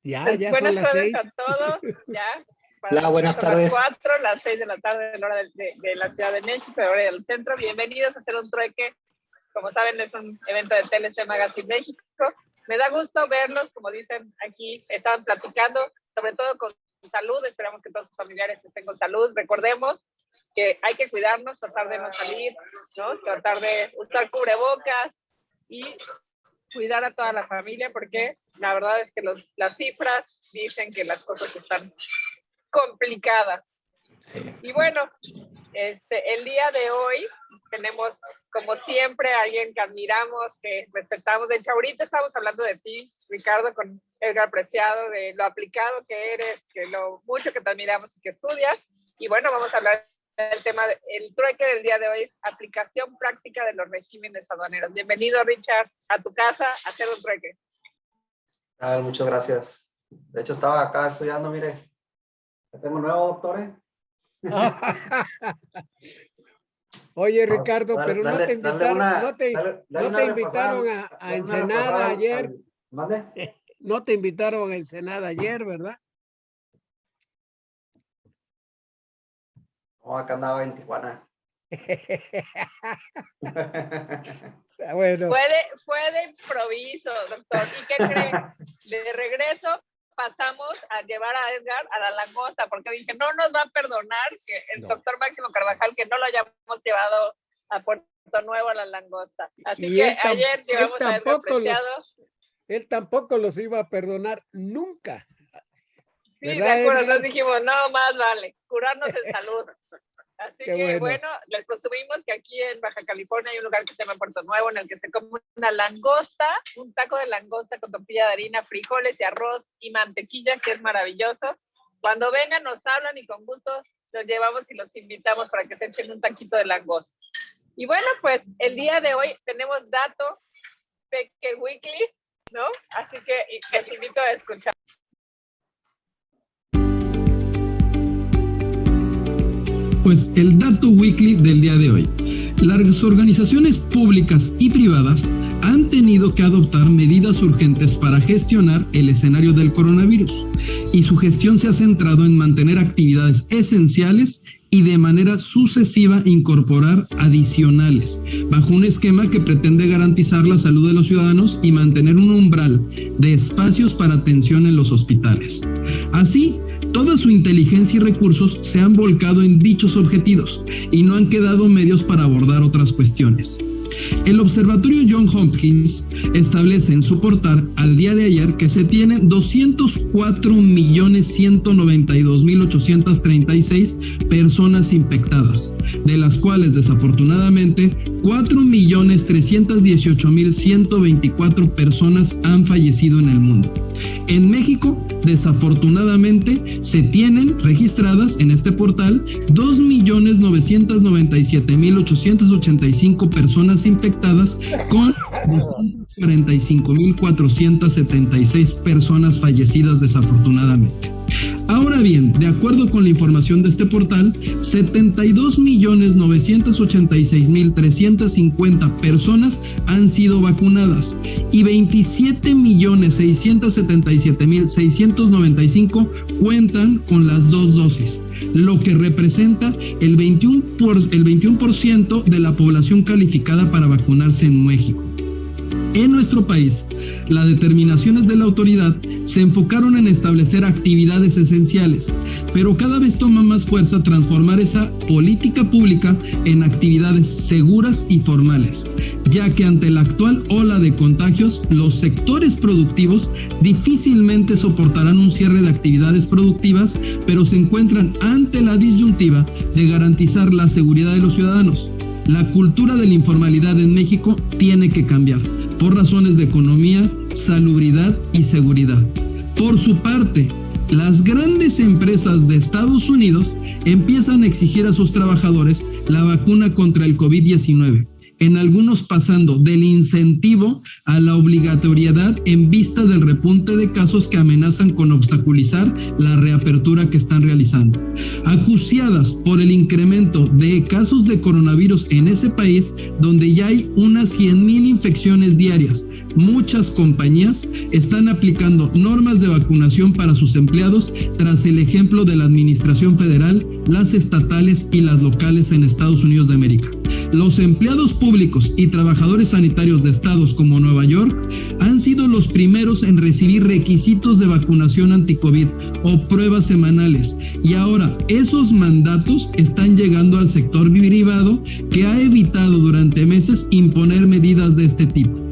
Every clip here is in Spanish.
Ya son buenas las tardes 6. a todos, ya. Hola, buenas tardes. Las 4, las 6 de la tarde de la hora de la Ciudad de México, de hora del centro. Bienvenidos a Hacer un Trueque. Como saben, es un evento de TLC Magazine México. Me da gusto verlos, como dicen aquí, estaban platicando, sobre todo con salud. Esperamos que todos sus familiares estén con salud. Recordemos que hay que cuidarnos, tratar de no salir, ¿no? Tratar de usar cubrebocas y cuidar a toda la familia, porque la verdad es que las cifras dicen que las cosas están complicadas. Y bueno, el día de hoy tenemos, como siempre, a alguien que admiramos, que respetamos. De hecho, ahorita estamos hablando de ti, Ricardo, con Edgar Preciado, de lo aplicado que eres, que lo mucho que te admiramos y que estudias. Y bueno, vamos a hablar del tema, el trueque del día de hoy es aplicación práctica de los regímenes aduaneros. Bienvenido, Richard, a tu casa a hacer un trueque. Muchas gracias. De hecho, estaba acá estudiando, mire. Tengo un nuevo doctor. Oye, Ricardo, pero no te invitaron, no te invitaron a Ensenada ayer. ¿Mande? No te invitaron a Ensenada ayer, ¿verdad? No, acá andaba en Tijuana. Bueno. Fue de improviso, doctor. ¿Y qué cree? De regreso pasamos a llevar a Edgar a la langosta, porque dije, no nos va a perdonar que el doctor Máximo Carvajal, que no lo hayamos llevado a Puerto Nuevo a la langosta. Así que ayer llevamos a Edgar Preciado. Él tampoco los iba a perdonar nunca. Sí, de acuerdo, nos dijimos, no, más vale, curarnos en salud. Así que bueno, les presumimos que aquí en Baja California hay un lugar que se llama Puerto Nuevo, en el que se come una langosta, un taco de langosta con tortilla de harina, frijoles y arroz y mantequilla, que es maravilloso. Cuando vengan nos hablan y con gusto los llevamos y los invitamos para que se echen un taquito de langosta. Y bueno, pues el día de hoy tenemos dato Peque Weekly, ¿no? Así que les invito a escuchar. Pues el dato weekly del día de hoy. Las organizaciones públicas y privadas han tenido que adoptar medidas urgentes para gestionar el escenario del coronavirus, y su gestión se ha centrado en mantener actividades esenciales y de manera sucesiva incorporar adicionales, bajo un esquema que pretende garantizar la salud de los ciudadanos y mantener un umbral de espacios para atención en los hospitales. Así, toda su inteligencia y recursos se han volcado en dichos objetivos y no han quedado medios para abordar otras cuestiones. El Observatorio Johns Hopkins establece en su portal al día de ayer que se tienen 204.192.836 personas infectadas, de las cuales desafortunadamente 4.318.124 personas han fallecido en el mundo. En México, desafortunadamente, se tienen registradas en este portal 2.997.885 personas infectadas con 245.476 personas fallecidas desafortunadamente. Ahora bien, de acuerdo con la información de este portal, 72.986.350 personas han sido vacunadas y 27.677.695 cuentan con las 2 dosis, lo que representa el 21% de la población calificada para vacunarse en México. En nuestro país, las determinaciones de la autoridad se enfocaron en establecer actividades esenciales, pero cada vez toma más fuerza transformar esa política pública en actividades seguras y formales, ya que ante la actual ola de contagios, los sectores productivos difícilmente soportarán un cierre de actividades productivas, pero se encuentran ante la disyuntiva de garantizar la seguridad de los ciudadanos. La cultura de la informalidad en México tiene que cambiar, por razones de economía, salubridad y seguridad. Por su parte, las grandes empresas de Estados Unidos empiezan a exigir a sus trabajadores la vacuna contra el COVID-19 en algunos pasando del incentivo a la obligatoriedad en vista del repunte de casos que amenazan con obstaculizar la reapertura que están realizando. Acuciadas por el incremento de casos de coronavirus en ese país, donde ya hay unas 100,000 infecciones diarias, muchas compañías están aplicando normas de vacunación para sus empleados tras el ejemplo de la Administración Federal, las estatales y las locales en Estados Unidos de América. Los empleados públicos y trabajadores sanitarios de estados como Nueva York han sido los primeros en recibir requisitos de vacunación anti-COVID o pruebas semanales, y ahora esos mandatos están llegando al sector privado, que ha evitado durante meses imponer medidas de este tipo.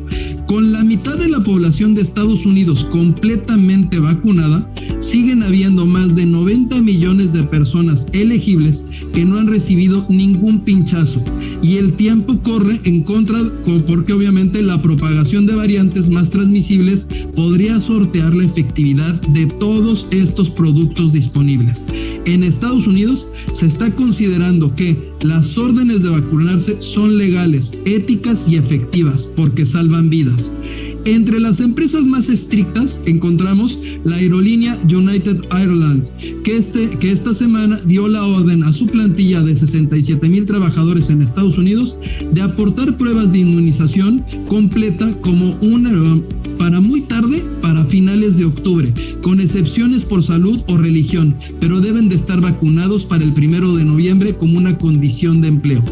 Con la mitad de la población de Estados Unidos completamente vacunada, siguen habiendo más de 90 millones de personas elegibles que no han recibido ningún pinchazo, y el tiempo corre en contra, porque obviamente la propagación de variantes más transmisibles podría sortear la efectividad de todos estos productos disponibles. En Estados Unidos se está considerando que las órdenes de vacunarse son legales, éticas y efectivas porque salvan vidas. Entre las empresas más estrictas encontramos la aerolínea United Airlines, que esta semana dio la orden a su plantilla de 67,000 trabajadores en Estados Unidos de aportar pruebas de inmunización completa como para muy tarde, para finales de octubre, con excepciones por salud o religión, pero deben de estar vacunados para el 1 de noviembre como una condición de empleo.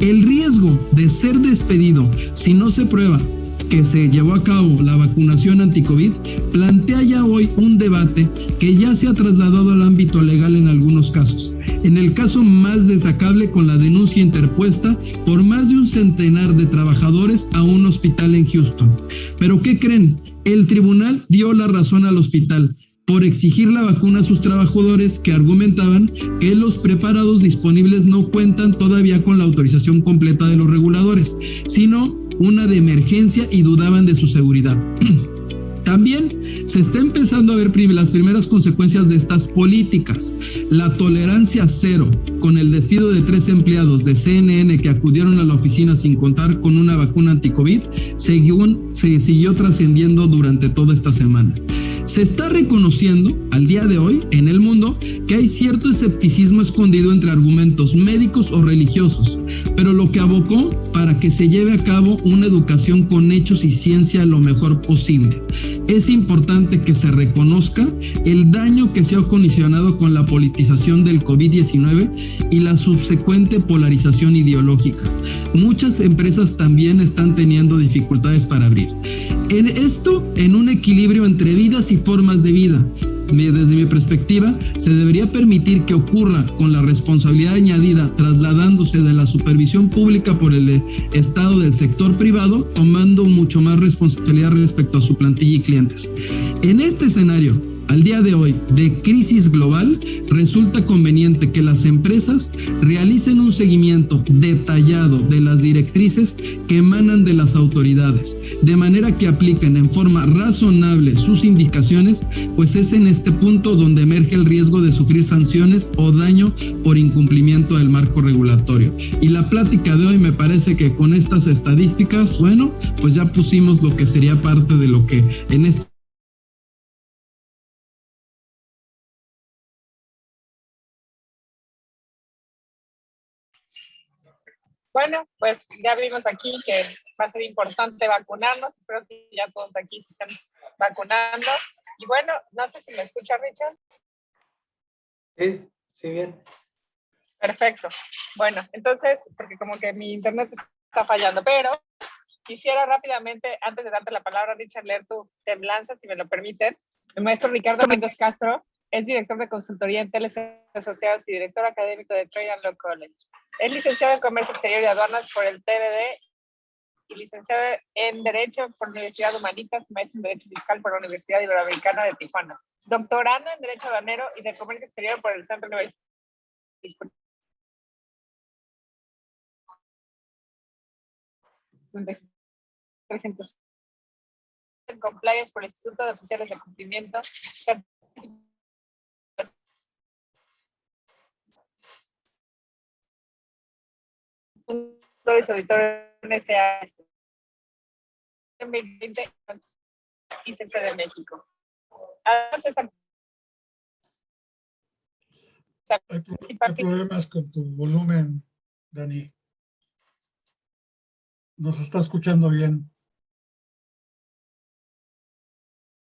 El riesgo de ser despedido si no se prueba que se llevó a cabo la vacunación anti-COVID plantea ya hoy un debate que ya se ha trasladado al ámbito legal en algunos casos. En el caso más destacable, con la denuncia interpuesta por más de un centenar de trabajadores a un hospital en Houston. Pero ¿qué creen? El tribunal dio la razón al hospital por exigir la vacuna a sus trabajadores, que argumentaban que los preparados disponibles no cuentan todavía con la autorización completa de los reguladores, sino una de emergencia, y dudaban de su seguridad. También se está empezando a ver las primeras consecuencias de estas políticas. La tolerancia cero con el despido de 3 empleados de CNN que acudieron a la oficina sin contar con una vacuna anti-COVID se siguió trascendiendo durante toda esta semana. Se está reconociendo al día de hoy en el mundo que hay cierto escepticismo escondido entre argumentos médicos o religiosos, pero lo que abocó para que se lleve a cabo una educación con hechos y ciencia lo mejor posible. Es importante que se reconozca el daño que se ha ocasionado con la politización del COVID-19 y la subsecuente polarización ideológica. Muchas empresas también están teniendo dificultades para abrir. En un equilibrio entre vidas y formas de vida. Desde mi perspectiva, se debería permitir que ocurra con la responsabilidad añadida, trasladándose de la supervisión pública por el Estado del sector privado, tomando mucho más responsabilidad respecto a su plantilla y clientes. En este escenario, al día de hoy, de crisis global, resulta conveniente que las empresas realicen un seguimiento detallado de las directrices que emanan de las autoridades, de manera que apliquen en forma razonable sus indicaciones, pues es en este punto donde emerge el riesgo de sufrir sanciones o daño por incumplimiento del marco regulatorio. Y la plática de hoy me parece que con estas estadísticas, bueno, pues ya pusimos lo que sería parte de lo que en este Bueno, pues ya vimos aquí que va a ser importante vacunarnos. Espero que ya todos aquí se estén vacunando. Y bueno, no sé si me escucha, Richard. Sí, bien. Perfecto. Bueno, entonces, porque como que mi internet está fallando, pero quisiera rápidamente, antes de darte la palabra, Richard, leer tu semblanza, si me lo permiten. El maestro Ricardo Méndez Castro es director de consultoría en Teles Asociados y director académico de Trade and Law College. Es licenciado en Comercio Exterior y Aduanas por el TDD y licenciado en Derecho por la Universidad Humanitas y maestro en Derecho Fiscal por la Universidad Iberoamericana de Tijuana. Doctorando en Derecho Aduanero y de Comercio Exterior por el Centro Universitario en Compliance por el Instituto de Oficiales de Cumplimiento. Flores Auditorio SAS 2020 ICC de México. Además, hay problemas con tu volumen, Dani. ¿Nos está escuchando bien?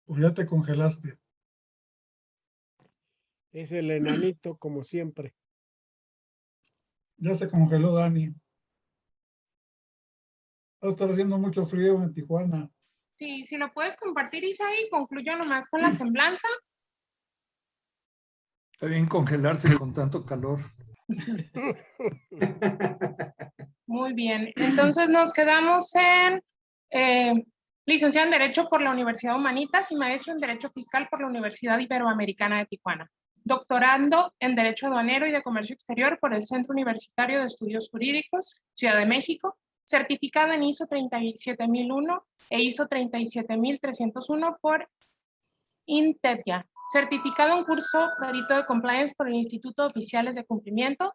¿O ya te congelaste? Es el enanito, como siempre. Ya se congeló Dani. Va a estar haciendo mucho frío en Tijuana. Sí, si lo puedes compartir, Isaí, concluyo nomás con la semblanza. Está bien congelarse con tanto calor. Muy bien, entonces nos quedamos en licenciado en Derecho por la Universidad Humanitas y maestro en Derecho Fiscal por la Universidad Iberoamericana de Tijuana. Doctorando en Derecho Aduanero y de Comercio Exterior por el Centro Universitario de Estudios Jurídicos, Ciudad de México. Certificado en ISO 37001 e ISO 37301 por INTEDIA. Certificado en curso perito de compliance por el Instituto de Oficiales de Cumplimiento.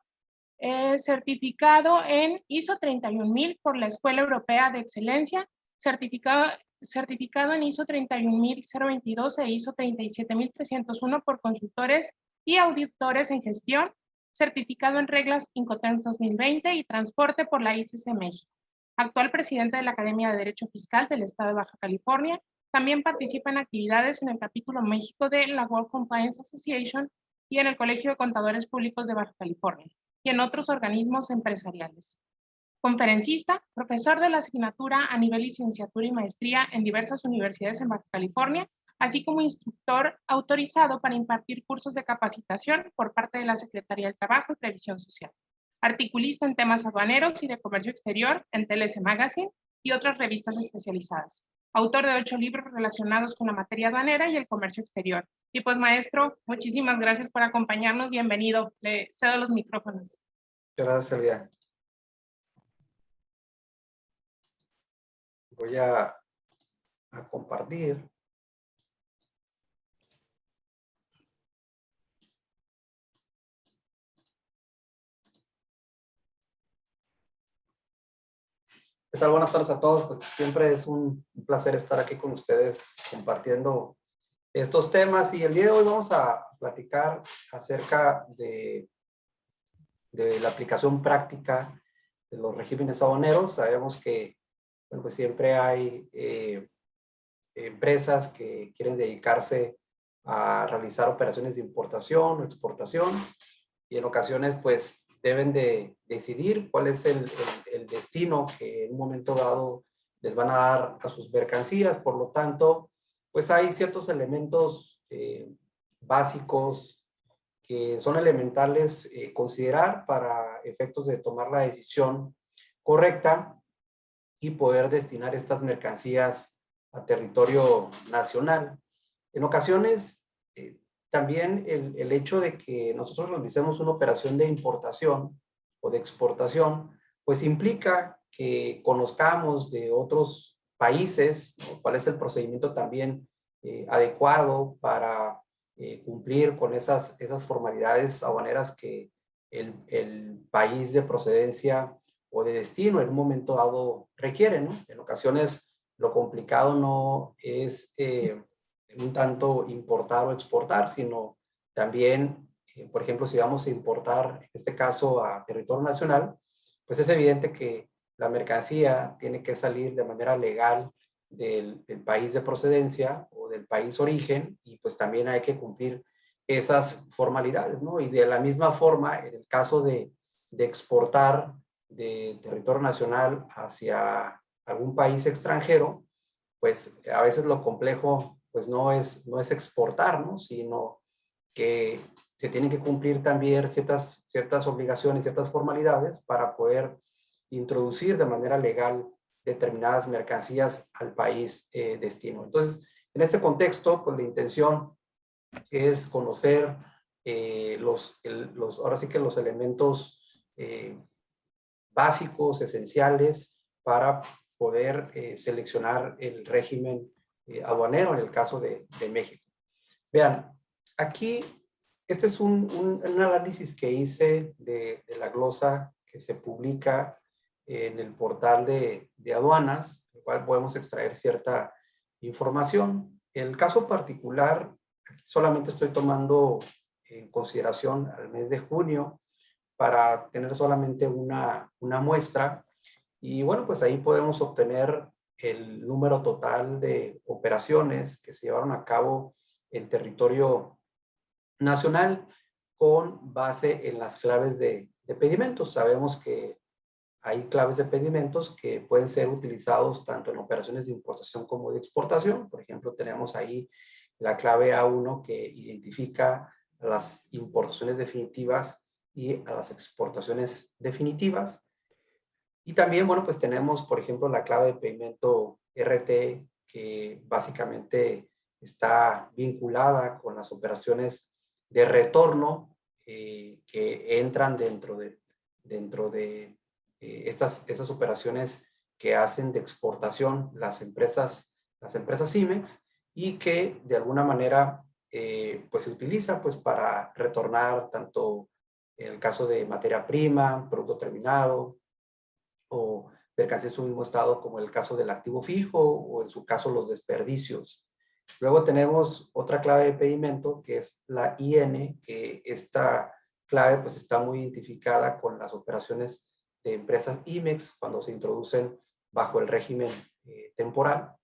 Certificado en ISO 31000 por la Escuela Europea de Excelencia. Certificado en ISO 31022 e ISO 37301 por consultores y auditores en gestión. Certificado en reglas Incoterms 2020 y transporte por la ICC México. Actual presidente de la Academia de Derecho Fiscal del Estado de Baja California. También participa en actividades en el capítulo México de la World Compliance Association y en el Colegio de Contadores Públicos de Baja California y en otros organismos empresariales. Conferencista, profesor de la asignatura a nivel licenciatura y maestría en diversas universidades en Baja California, así como instructor autorizado para impartir cursos de capacitación por parte de la Secretaría del Trabajo y Previsión Social. Articulista en temas aduaneros y de comercio exterior en TLS Magazine y otras revistas especializadas. Autor de 8 libros relacionados con la materia aduanera y el comercio exterior. Y pues, maestro, muchísimas gracias por acompañarnos. Bienvenido. Le cedo los micrófonos. Gracias, Silvia. Voy a compartir. ¿Qué tal? Buenas tardes a todos. Pues siempre es un placer estar aquí con ustedes compartiendo estos temas, y el día de hoy vamos a platicar acerca de la aplicación práctica de los regímenes aduaneros. Sabemos que bueno, pues siempre hay empresas que quieren dedicarse a realizar operaciones de importación o exportación, y en ocasiones pues deben de decidir cuál es el destino que en un momento dado les van a dar a sus mercancías. Por lo tanto, pues hay ciertos elementos básicos que son elementales considerar para efectos de tomar la decisión correcta y poder destinar estas mercancías a territorio nacional. En ocasiones, también el hecho de que nosotros realicemos una operación de importación o de exportación, pues implica que conozcamos de otros países, ¿no?, cuál es el procedimiento también adecuado para cumplir con esas formalidades aduaneras que el país de procedencia o de destino en un momento dado requiere, ¿no? En ocasiones lo complicado no es un tanto importar o exportar, sino también, por ejemplo, si vamos a importar, en este caso a territorio nacional, pues es evidente que la mercancía tiene que salir de manera legal del país de procedencia o del país origen, y pues también hay que cumplir esas formalidades, ¿no? Y de la misma forma, en el caso de exportar de territorio nacional hacia algún país extranjero, pues a veces lo complejo pues no es exportar, ¿no?, sino que se tienen que cumplir también ciertas obligaciones, ciertas formalidades para poder introducir de manera legal determinadas mercancías al país destino. Entonces, en este contexto, pues la intención es conocer ahora sí que los elementos básicos, esenciales, para poder seleccionar el régimen aduanero en el caso de México. Vean, aquí, este es un análisis que hice de la glosa que se publica en el portal de aduanas, el cual podemos extraer cierta información. El caso particular, solamente estoy tomando en consideración al mes de junio para tener solamente una muestra. Y bueno, pues ahí podemos obtener el número total de operaciones que se llevaron a cabo en territorio nacional con base en las claves de pedimentos. Sabemos que hay claves de pedimentos que pueden ser utilizados tanto en operaciones de importación como de exportación. Por ejemplo, tenemos ahí la clave A1 que identifica las importaciones definitivas y a las exportaciones definitivas. Y también, bueno, pues tenemos, por ejemplo, la clave de pedimento RT, que básicamente está vinculada con las operaciones de retorno que entran dentro de estas operaciones que hacen de exportación las empresas IMEX y que de alguna manera pues se utiliza pues para retornar tanto en el caso de materia prima, producto terminado o mercancía en su mismo estado, como el caso del activo fijo o en su caso los desperdicios. Luego tenemos otra clave de pedimento que es la IN, que esta clave pues está muy identificada con las operaciones de empresas IMEX cuando se introducen bajo el régimen temporal,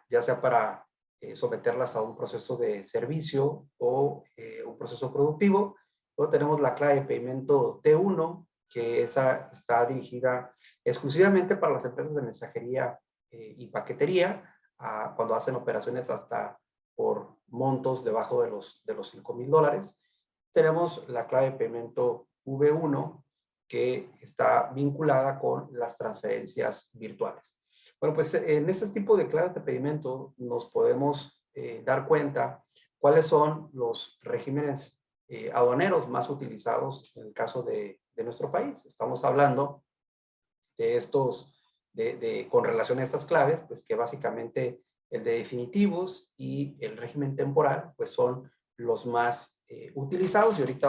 ya sea para someterlas a un proceso de servicio o un proceso productivo. Luego tenemos la clave de pedimento T1, que esa está dirigida exclusivamente para las empresas de mensajería y paquetería, cuando hacen operaciones hasta por montos debajo de los $5,000. Tenemos la clave de pedimento V1, que está vinculada con las transferencias virtuales. Bueno, pues en este tipo de claves de pedimento nos podemos dar cuenta cuáles son los regímenes aduaneros más utilizados en el caso de nuestro país. Estamos hablando de estos, con relación a estas claves, pues que básicamente el de definitivos y el régimen temporal, pues son los más utilizados, y ahorita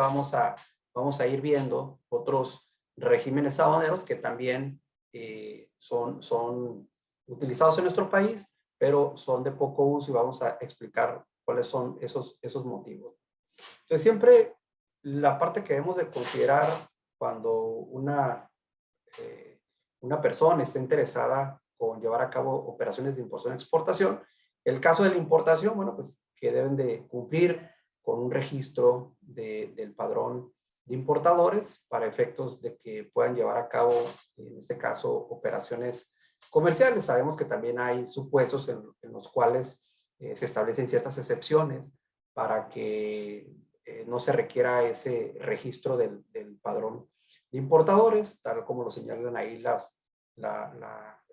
vamos a ir viendo otros regímenes aduaneros que también son utilizados en nuestro país, pero son de poco uso, y vamos a explicar cuáles son esos motivos. Entonces, siempre la parte que debemos de considerar cuando una persona está interesada con llevar a cabo operaciones de importación y exportación, el caso de la importación, bueno, pues que deben de cumplir con un registro del padrón de importadores para efectos de que puedan llevar a cabo, en este caso, operaciones comerciales. Sabemos que también hay supuestos en los cuales se establecen ciertas excepciones para que no se requiera ese registro del padrón de importadores, tal como lo señalan ahí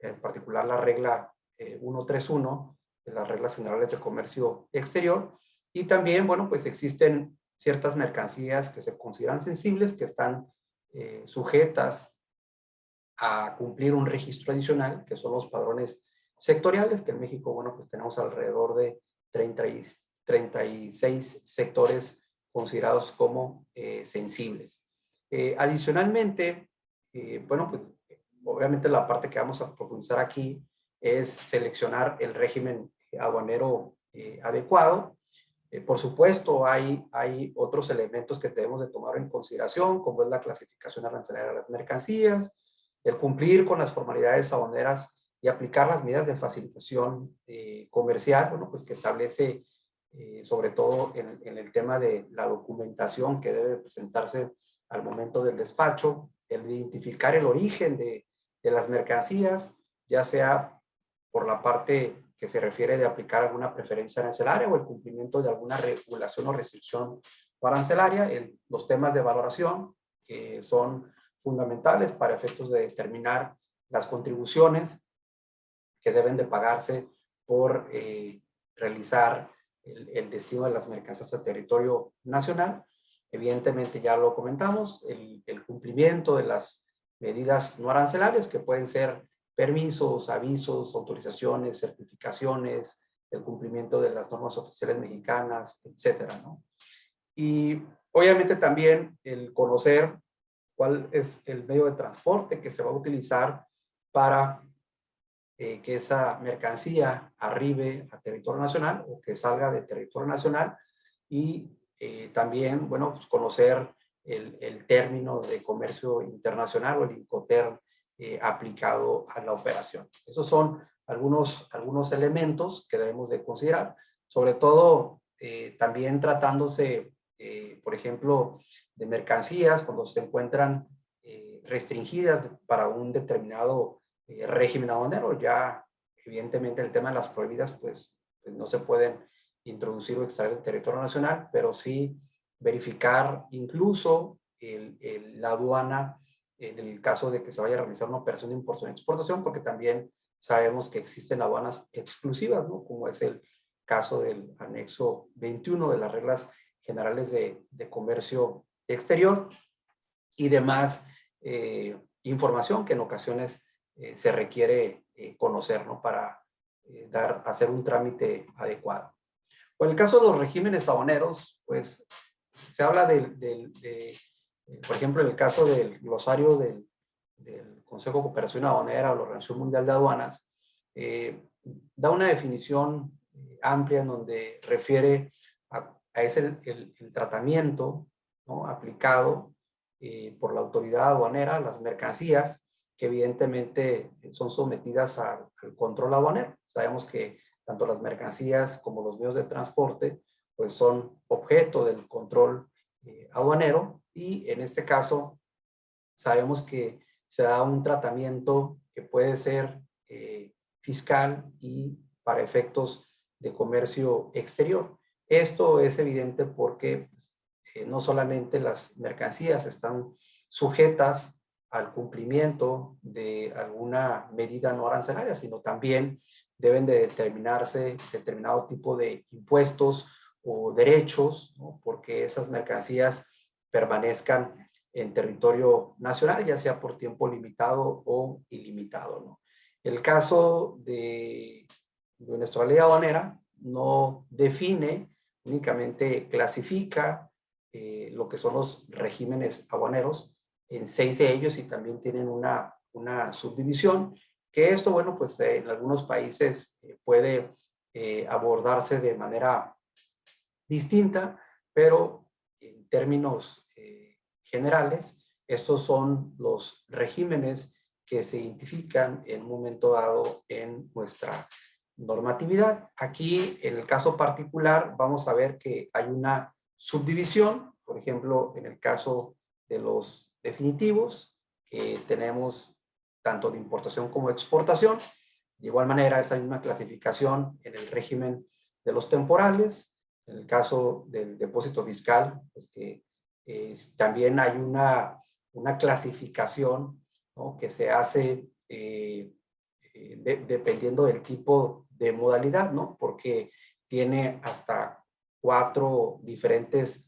en particular la regla 131 de las reglas generales de comercio exterior. Y también, bueno, pues existen ciertas mercancías que se consideran sensibles, que están sujetas a cumplir un registro adicional, que son los padrones sectoriales, que en México, bueno, pues tenemos alrededor de 36 sectores considerados como sensibles. Adicionalmente, bueno, pues obviamente la parte que vamos a profundizar aquí es seleccionar el régimen aduanero adecuado. Por supuesto, hay otros elementos que debemos de tomar en consideración, como es la clasificación arancelaria de las mercancías, el cumplir con las formalidades aduaneras y aplicar las medidas de facilitación comercial, bueno, pues que establece sobre todo en el tema de la documentación que debe presentarse al momento del despacho, el identificar el origen de las mercancías, ya sea por la parte que se refiere de aplicar alguna preferencia arancelaria o el cumplimiento de alguna regulación o restricción arancelaria, los temas de valoración que son fundamentales para efectos de determinar las contribuciones que deben de pagarse por realizar el destino de las mercancías a territorio nacional. Evidentemente, ya lo comentamos, el cumplimiento de las medidas no arancelarias, que pueden ser permisos, avisos, autorizaciones, certificaciones, el cumplimiento de las normas oficiales mexicanas, etcétera, ¿no? Y obviamente también el conocer cuál es el medio de transporte que se va a utilizar para que esa mercancía arribe a territorio nacional o que salga de territorio nacional, y también, bueno, pues conocer el término de comercio internacional o el Incoterm aplicado a la operación. Esos son algunos elementos que debemos de considerar, sobre todo también tratándose, por ejemplo, de mercancías cuando se encuentran restringidas para un determinado régimen aduanero. Ya evidentemente el tema de las prohibidas pues no se pueden introducir o extraer del territorio nacional, pero sí verificar incluso la aduana en el caso de que se vaya a realizar una operación de importación y exportación, porque también sabemos que existen aduanas exclusivas, ¿no? Como es el caso del anexo 21 de las reglas generales de comercio exterior y demás información que en ocasiones se requiere conocer, ¿no? Para hacer un trámite adecuado. En el caso de los regímenes aduaneros, pues se habla por ejemplo, en el caso del glosario del Consejo de Cooperación Aduanera o la Organización Mundial de Aduanas, da una definición amplia en donde refiere a ese el tratamiento, ¿no? Aplicado por la autoridad aduanera a las mercancías que evidentemente son sometidas al control aduanero. Sabemos que tanto las mercancías como los medios de transporte pues son objeto del control aduanero, y en este caso sabemos que se da un tratamiento que puede ser fiscal y para efectos de comercio exterior. Esto es evidente porque pues, no solamente las mercancías están sujetas al cumplimiento de alguna medida no arancelaria, sino también deben de determinarse determinado tipo de impuestos o derechos, ¿no? Porque esas mercancías permanezcan en territorio nacional, ya sea por tiempo limitado o ilimitado, ¿no? El caso de nuestra ley aduanera no define, únicamente clasifica lo que son los regímenes aduaneros en 6 de ellos, y también tienen una subdivisión, que esto, bueno, pues en algunos países puede abordarse de manera distinta, pero en términos generales, estos son los regímenes que se identifican en un momento dado en nuestra normatividad. Aquí, en el caso particular, vamos a ver que hay una subdivisión, por ejemplo, en el caso de los definitivos, que tenemos tanto de importación como de exportación. De igual manera, esa misma clasificación en el régimen de los temporales. En el caso del depósito fiscal, pues que también hay una clasificación, ¿no? Que se hace dependiendo del tipo de modalidad, ¿no? Porque tiene hasta 4 diferentes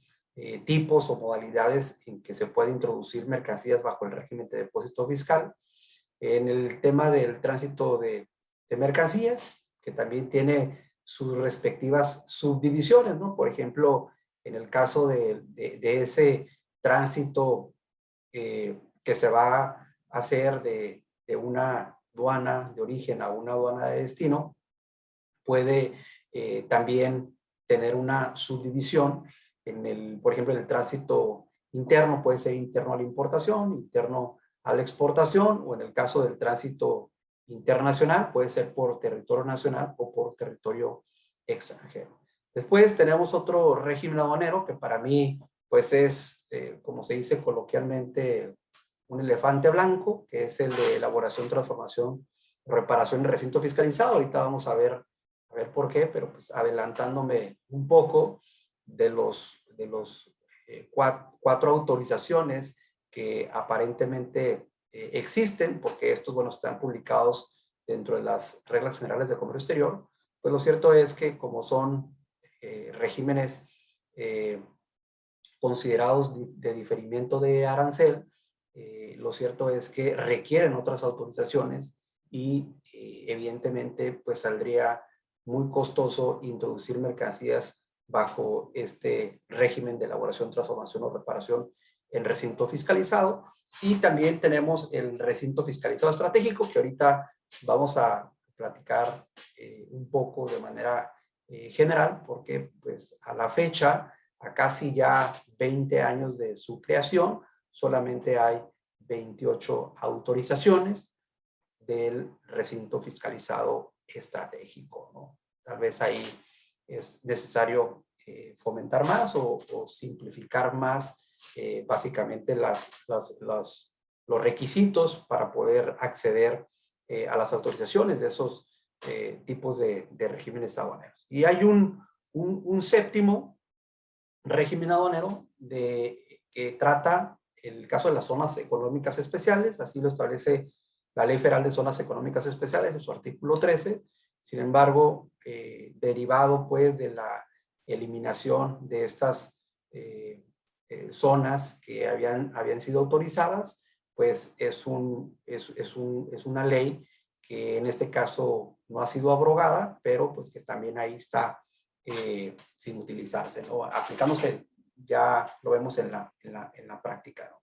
tipos o modalidades en que se puede introducir mercancías bajo el régimen de depósito fiscal. En el tema del tránsito de mercancías, que también tiene sus respectivas subdivisiones, ¿no? Por ejemplo, en el caso de ese tránsito que se va a hacer de una aduana de origen a una aduana de destino, puede también tener una subdivisión por ejemplo, en el tránsito interno puede ser interno a la importación, interno a la exportación, o en el caso del tránsito internacional puede ser por territorio nacional o por territorio extranjero. Después tenemos otro régimen aduanero que para mí pues es, como se dice coloquialmente, un elefante blanco, que es el de elaboración, transformación, reparación y recinto fiscalizado. Ahorita vamos a ver por qué, pero pues adelantándome un poco, de los 4 autorizaciones que aparentemente existen, porque estos, bueno, están publicados dentro de las reglas generales de comercio exterior, pues lo cierto es que como son regímenes considerados de diferimiento de arancel, lo cierto es que requieren otras autorizaciones y evidentemente pues saldría muy costoso introducir mercancías bajo este régimen de elaboración, transformación o reparación el recinto fiscalizado, y también tenemos el recinto fiscalizado estratégico, que ahorita vamos a platicar un poco de manera general, porque pues a la fecha, a casi ya 20 años de su creación, solamente hay 28 autorizaciones del recinto fiscalizado estratégico, ¿no? Tal vez ahí es necesario fomentar más o simplificar más básicamente los requisitos para poder acceder a las autorizaciones de esos tipos de regímenes aduaneros. Y hay un séptimo régimen aduanero que trata el caso de las zonas económicas especiales, así lo establece la Ley Federal de Zonas Económicas Especiales en su artículo 13. Sin embargo, derivado pues de la eliminación de estas zonas que habían sido autorizadas, pues es una ley que en este caso no ha sido abrogada, pero pues que también ahí está sin utilizarse, ¿no? Aplicándose, ya lo vemos en la práctica, ¿no?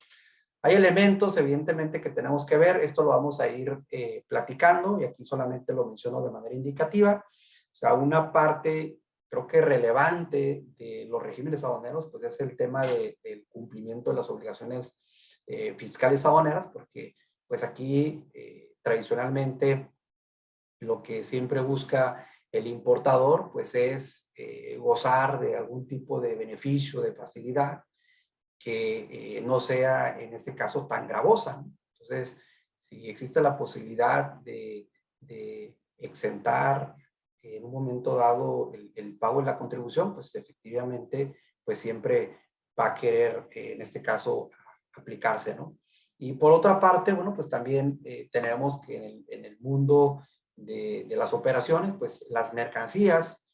Hay elementos, evidentemente, que tenemos que ver. Esto lo vamos a ir platicando, y aquí solamente lo menciono de manera indicativa. O sea, una parte, creo que relevante de los regímenes aduaneros, pues es el tema del cumplimiento de las obligaciones fiscales aduaneras, porque pues aquí tradicionalmente lo que siempre busca el importador, pues es gozar de algún tipo de beneficio, de facilidad, que no sea en este caso tan gravosa, ¿no? Entonces, si existe la posibilidad de exentar en un momento dado el pago de la contribución, pues efectivamente, pues siempre va a querer, en este caso, aplicarse, ¿no? Y por otra parte, bueno, pues también tenemos que en el mundo de las operaciones, pues las mercancías,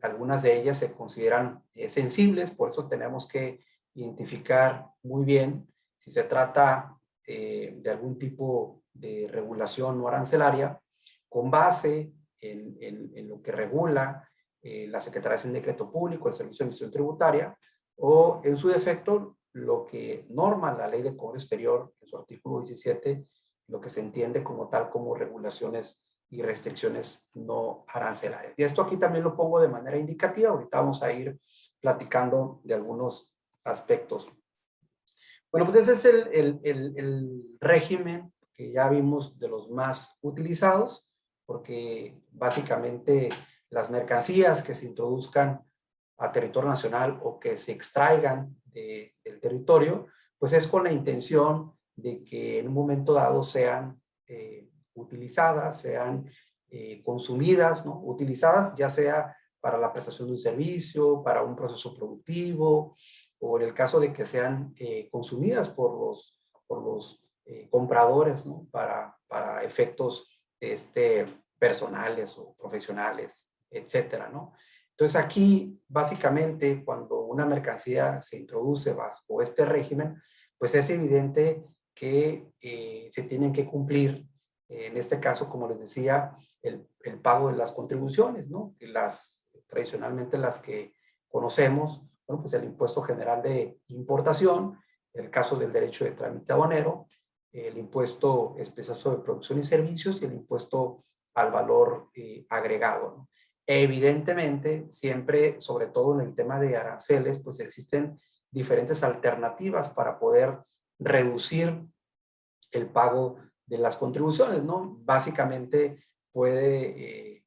algunas de ellas se consideran sensibles, por eso tenemos que identificar muy bien si se trata de algún tipo de regulación no arancelaria con base en lo que regula la Secretaría de Hacienda y Crédito Público, el Servicio de Administración Tributaria, o en su defecto lo que norma la Ley de Comercio Exterior en su artículo 17, lo que se entiende como tal como regulaciones y restricciones no arancelarias. Y esto aquí también lo pongo de manera indicativa. Ahorita vamos a ir platicando de algunos aspectos. Bueno, pues ese es el régimen que ya vimos de los más utilizados, porque básicamente las mercancías que se introduzcan a territorio nacional o que se extraigan del territorio, pues es con la intención de que en un momento dado sean utilizadas, sean consumidas, ¿no? Utilizadas ya sea para la prestación de un servicio, para un proceso productivo, o en el caso de que sean consumidas por los compradores, ¿no? Para efectos personales o profesionales, etcétera, ¿no? Entonces aquí, básicamente, cuando una mercancía se introduce bajo este régimen, pues es evidente que se tienen que cumplir, en este caso, como les decía, el pago de las contribuciones, ¿no? Tradicionalmente las que conocemos, bueno, pues el impuesto general de importación, el caso del derecho de trámite aduanero, el impuesto especial sobre producción y servicios y el impuesto al valor agregado, ¿no? Evidentemente, siempre, sobre todo en el tema de aranceles, pues existen diferentes alternativas para poder reducir el pago de las contribuciones, ¿no? Básicamente puede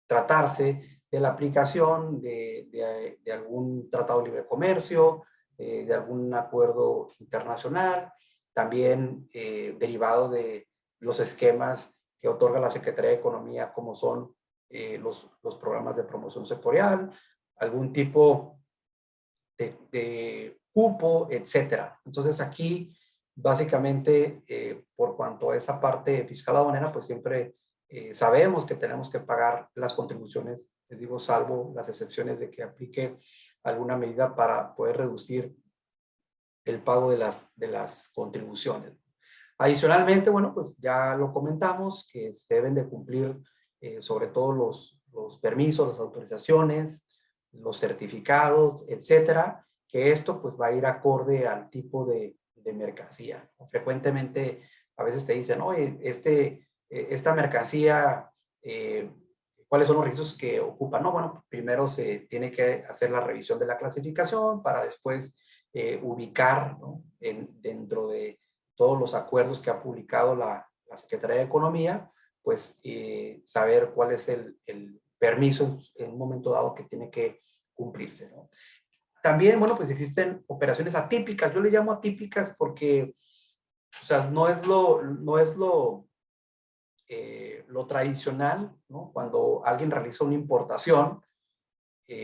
tratarse de la aplicación de algún tratado de libre comercio, de algún acuerdo internacional, también derivado de los esquemas que otorga la Secretaría de Economía, como son los programas de promoción sectorial, algún tipo de cupo, etcétera. Entonces aquí, básicamente, por cuanto a esa parte fiscal aduanera, pues siempre sabemos que tenemos que pagar las contribuciones, les digo, salvo las excepciones de que aplique alguna medida para poder reducir el pago de las contribuciones. Adicionalmente, bueno, pues ya lo comentamos, que se deben de cumplir sobre todo los permisos, las autorizaciones, los certificados, etcétera, que esto pues va a ir acorde al tipo de mercancía. Frecuentemente a veces te dicen, oye, esta mercancía, ¿cuáles son los requisitos que ocupa? No, bueno, primero se tiene que hacer la revisión de la clasificación para después ubicar, ¿no?, dentro de todos los acuerdos que ha publicado la Secretaría de Economía, pues saber cuál es el permiso en un momento dado que tiene que cumplirse, ¿no? También, bueno, pues existen operaciones atípicas. Yo le llamo atípicas porque, o sea, no es lo tradicional, ¿no? Cuando alguien realiza una importación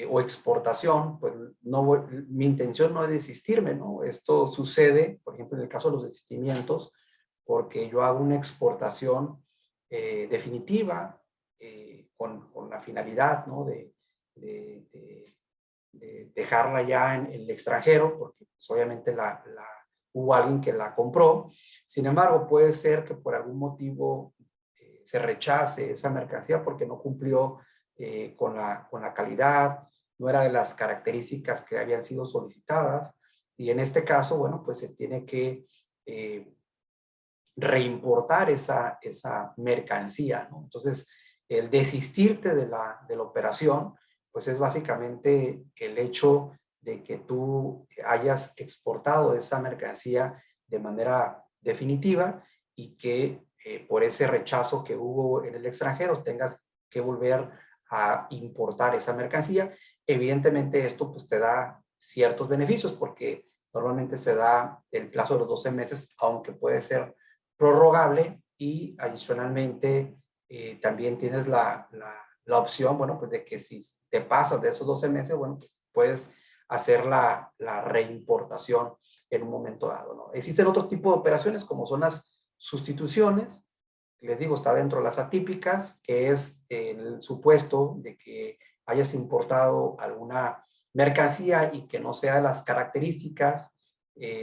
o exportación, pues mi intención no es desistirme, ¿no? Esto sucede, por ejemplo, en el caso de los desistimientos, porque yo hago una exportación definitiva con la finalidad, ¿no?, de dejarla ya en el extranjero, porque pues, obviamente hubo alguien que la compró. Sin embargo, puede ser que por algún motivo se rechace esa mercancía porque no cumplió con la calidad, no era de las características que habían sido solicitadas, y en este caso, bueno, pues se tiene que reimportar esa mercancía, ¿no? Entonces, el desistirte de la operación, pues es básicamente el hecho de que tú hayas exportado esa mercancía de manera definitiva y que por ese rechazo que hubo en el extranjero tengas que volver a importar esa mercancía. Evidentemente esto pues te da ciertos beneficios porque normalmente se da el plazo de los 12 meses, aunque puede ser prorrogable, y adicionalmente también tienes la opción, bueno, pues de que si te pasas de esos 12 meses, bueno, pues puedes hacer la reimportación en un momento dado, ¿no? Existen otros tipos de operaciones como son las sustituciones. Les digo, está dentro de las atípicas, que es el supuesto de que hayas importado alguna mercancía y que no sea de las características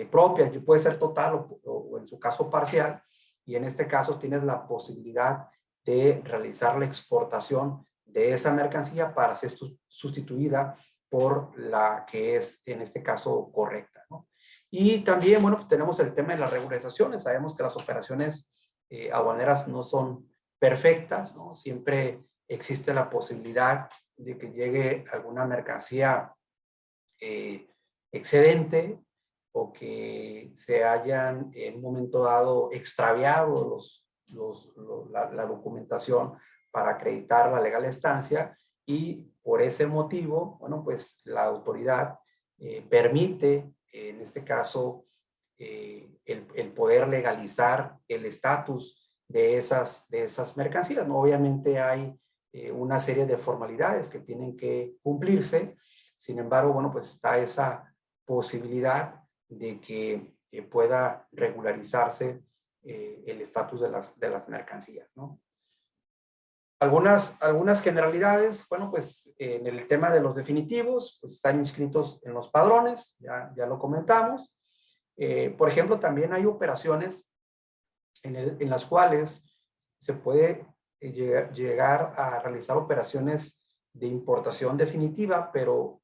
propias, puede ser total o en su caso parcial, y en este caso tienes la posibilidad de realizar la exportación de esa mercancía para ser sustituida por la que es en este caso correcta, ¿no? Y también, bueno, pues tenemos el tema de las regularizaciones. Sabemos que las operaciones aduaneras no son perfectas, ¿no? Siempre existe la posibilidad de que llegue alguna mercancía excedente o que se hayan en un momento dado extraviado la documentación para acreditar la legal estancia, y por ese motivo, bueno, pues la autoridad permite, en este caso, el poder legalizar el estatus de esas mercancías, ¿no? Obviamente hay una serie de formalidades que tienen que cumplirse. Sin embargo, bueno, pues está esa posibilidad de que pueda regularizarse el estatus de las mercancías, ¿no? Algunas generalidades, bueno, pues en el tema de los definitivos, pues están inscritos en los padrones, ya lo comentamos. Por ejemplo, también hay operaciones en las cuales se puede llegar a realizar operaciones de importación definitiva, pero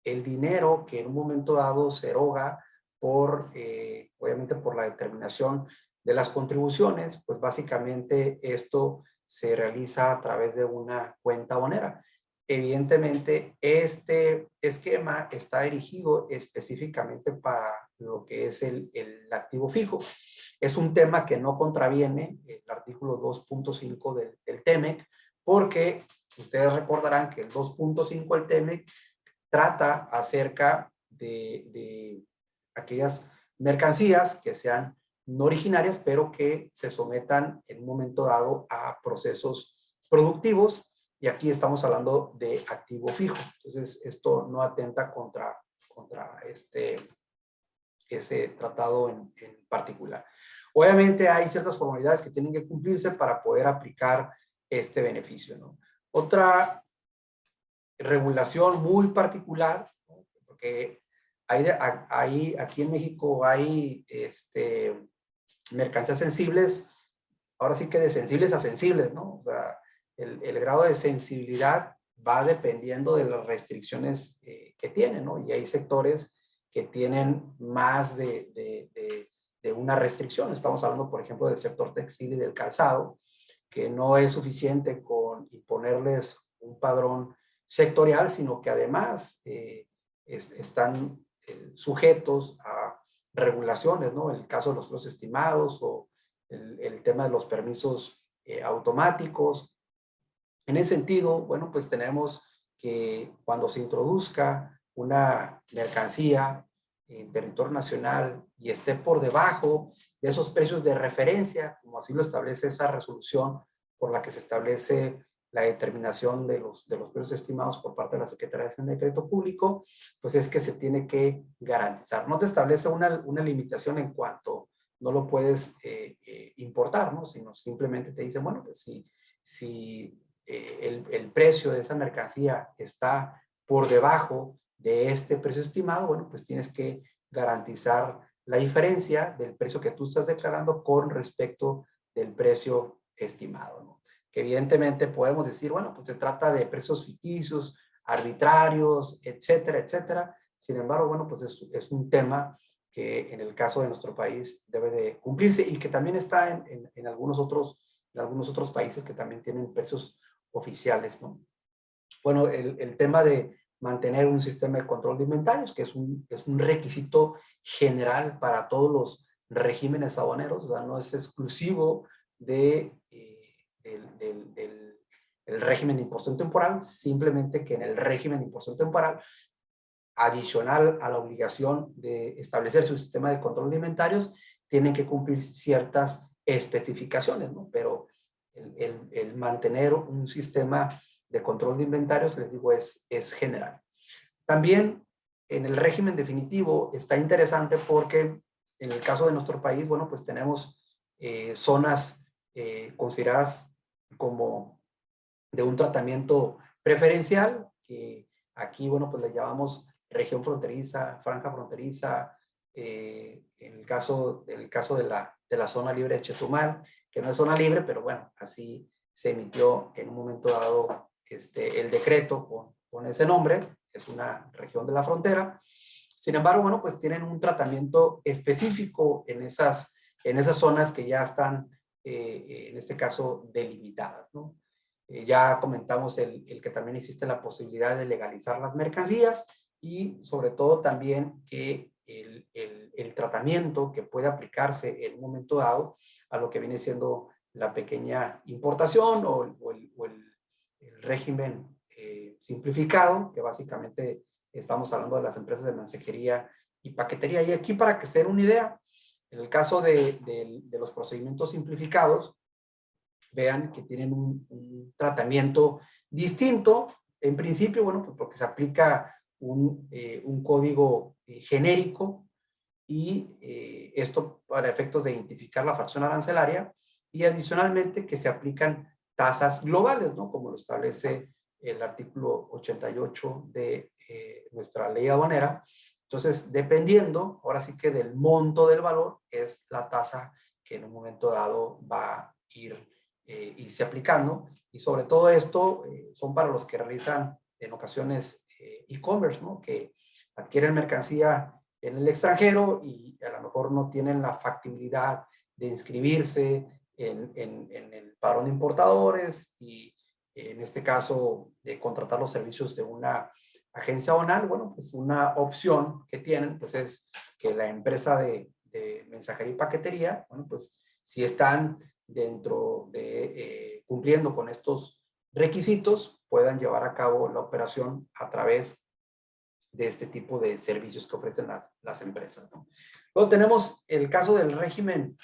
el dinero que en un momento dado se eroga obviamente por la determinación de las contribuciones, pues básicamente esto se realiza a través de una cuenta aduanera. Evidentemente, este esquema está dirigido específicamente para lo que es el activo fijo. Es un tema que no contraviene el artículo 2.5 del TEMEC, porque ustedes recordarán que el 2.5 del TEMEC trata acerca de aquellas mercancías que sean no originarias, pero que se sometan en un momento dado a procesos productivos, y aquí estamos hablando de activo fijo. Entonces, esto no atenta contra ese tratado en particular. Obviamente hay ciertas formalidades que tienen que cumplirse para poder aplicar este beneficio, ¿no? Otra regulación muy particular, ¿no? Porque aquí en México hay mercancías sensibles, ahora sí que de sensibles a sensibles, ¿no? O sea, el grado de sensibilidad va dependiendo de las restricciones que tienen, ¿no? Y hay sectores que tienen más de una restricción. Estamos hablando, por ejemplo, del sector textil y del calzado, que no es suficiente con imponerles un padrón sectorial, sino que además están sujetos a regulaciones, ¿no? El caso de los plazos estimados o el tema de los permisos automáticos. En ese sentido, bueno, pues tenemos que cuando se introduzca una mercancía en territorio nacional y esté por debajo de esos precios de referencia, como así lo establece esa resolución por la que se establece la determinación de los precios estimados por parte de la Secretaría de Hacienda y Crédito Público, pues es que se tiene que garantizar. No te establece una limitación en cuanto no lo puedes importar, ¿no? Sino simplemente te dice, bueno, pues si el precio de esa mercancía está por debajo de este precio estimado, bueno, pues tienes que garantizar la diferencia del precio que tú estás declarando con respecto del precio estimado, ¿no? Que evidentemente podemos decir, bueno, pues se trata de precios ficticios, arbitrarios, etcétera, etcétera. Sin embargo, bueno, pues es un tema que en el caso de nuestro país debe de cumplirse y que también está en algunos otros países que también tienen precios oficiales, ¿no? Bueno, el tema de mantener un sistema de control de inventarios, que es un requisito general para todos los regímenes aduaneros, ¿verdad? No es exclusivo del régimen de imposición temporal, simplemente que en el régimen de imposición temporal, adicional a la obligación de establecer su sistema de control de inventarios, tienen que cumplir ciertas especificaciones, ¿no? Pero el mantener un sistema de control de inventarios, les digo, es general. También en el régimen definitivo está interesante porque en el caso de nuestro país, bueno, pues tenemos zonas consideradas como de un tratamiento preferencial, que aquí, bueno, pues le llamamos región fronteriza, franja fronteriza, en el caso de la zona libre de Chetumal, que no es zona libre, pero bueno, así se emitió en un momento dado el decreto con ese nombre, es una región de la frontera. Sin embargo, bueno, pues tienen un tratamiento específico en esas zonas que ya están, en este caso, delimitadas, ¿no? Ya comentamos el que también existe la posibilidad de legalizar las mercancías y sobre todo también que el tratamiento que puede aplicarse en un momento dado a lo que viene siendo la pequeña importación o el régimen simplificado, que básicamente estamos hablando de las empresas de mensajería y paquetería. Y aquí, para que se den una idea, en el caso de los procedimientos simplificados, vean que tienen un tratamiento distinto. En principio, bueno, pues porque se aplica un código genérico y esto para efectos de identificar la fracción arancelaria, y adicionalmente que se aplican tasas globales, ¿no? Como lo establece el artículo 88 de nuestra ley aduanera. Entonces, dependiendo, ahora sí que del monto del valor, es la tasa que en un momento dado va a irse aplicando. Y sobre todo esto son para los que realizan en ocasiones e-commerce, ¿no? Que adquieren mercancía en el extranjero y a lo mejor no tienen la factibilidad de inscribirse en el padrón de importadores y en este caso de contratar los servicios de una agencia aduanal. Bueno, pues una opción que tienen pues es que la empresa de mensajería y paquetería, bueno, pues si están dentro de cumpliendo con estos requisitos, puedan llevar a cabo la operación a través de este tipo de servicios que ofrecen las empresas, ¿no? Luego tenemos el caso del régimen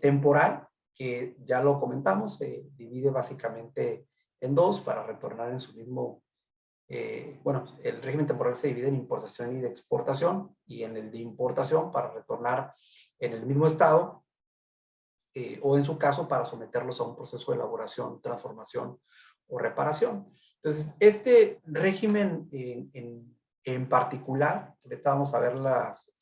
temporal, que ya lo comentamos, se divide básicamente en dos para retornar en su mismo, bueno, el régimen temporal se divide en importación y de exportación, y en el de importación para retornar en el mismo estado, o en su caso para someterlos a un proceso de elaboración, transformación o reparación. Entonces, este régimen en particular, ahorita vamos a ver las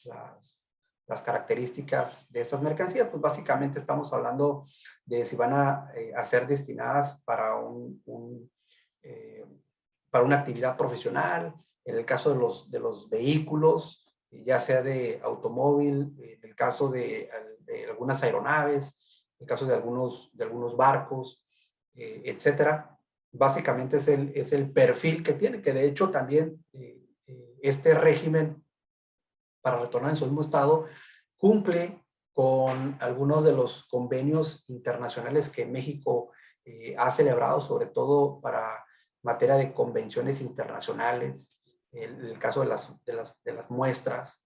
características de estas mercancías. Pues básicamente estamos hablando de si van a ser destinadas para para una actividad profesional. En el caso de los vehículos, ya sea de automóvil, en el caso de algunas aeronaves, en el caso de algunos barcos, etcétera. Básicamente es el perfil que tiene, que de hecho también este régimen para retornar en su mismo estado cumple con algunos de los convenios internacionales que México ha celebrado, sobre todo para materia de convenciones internacionales, el caso de las muestras,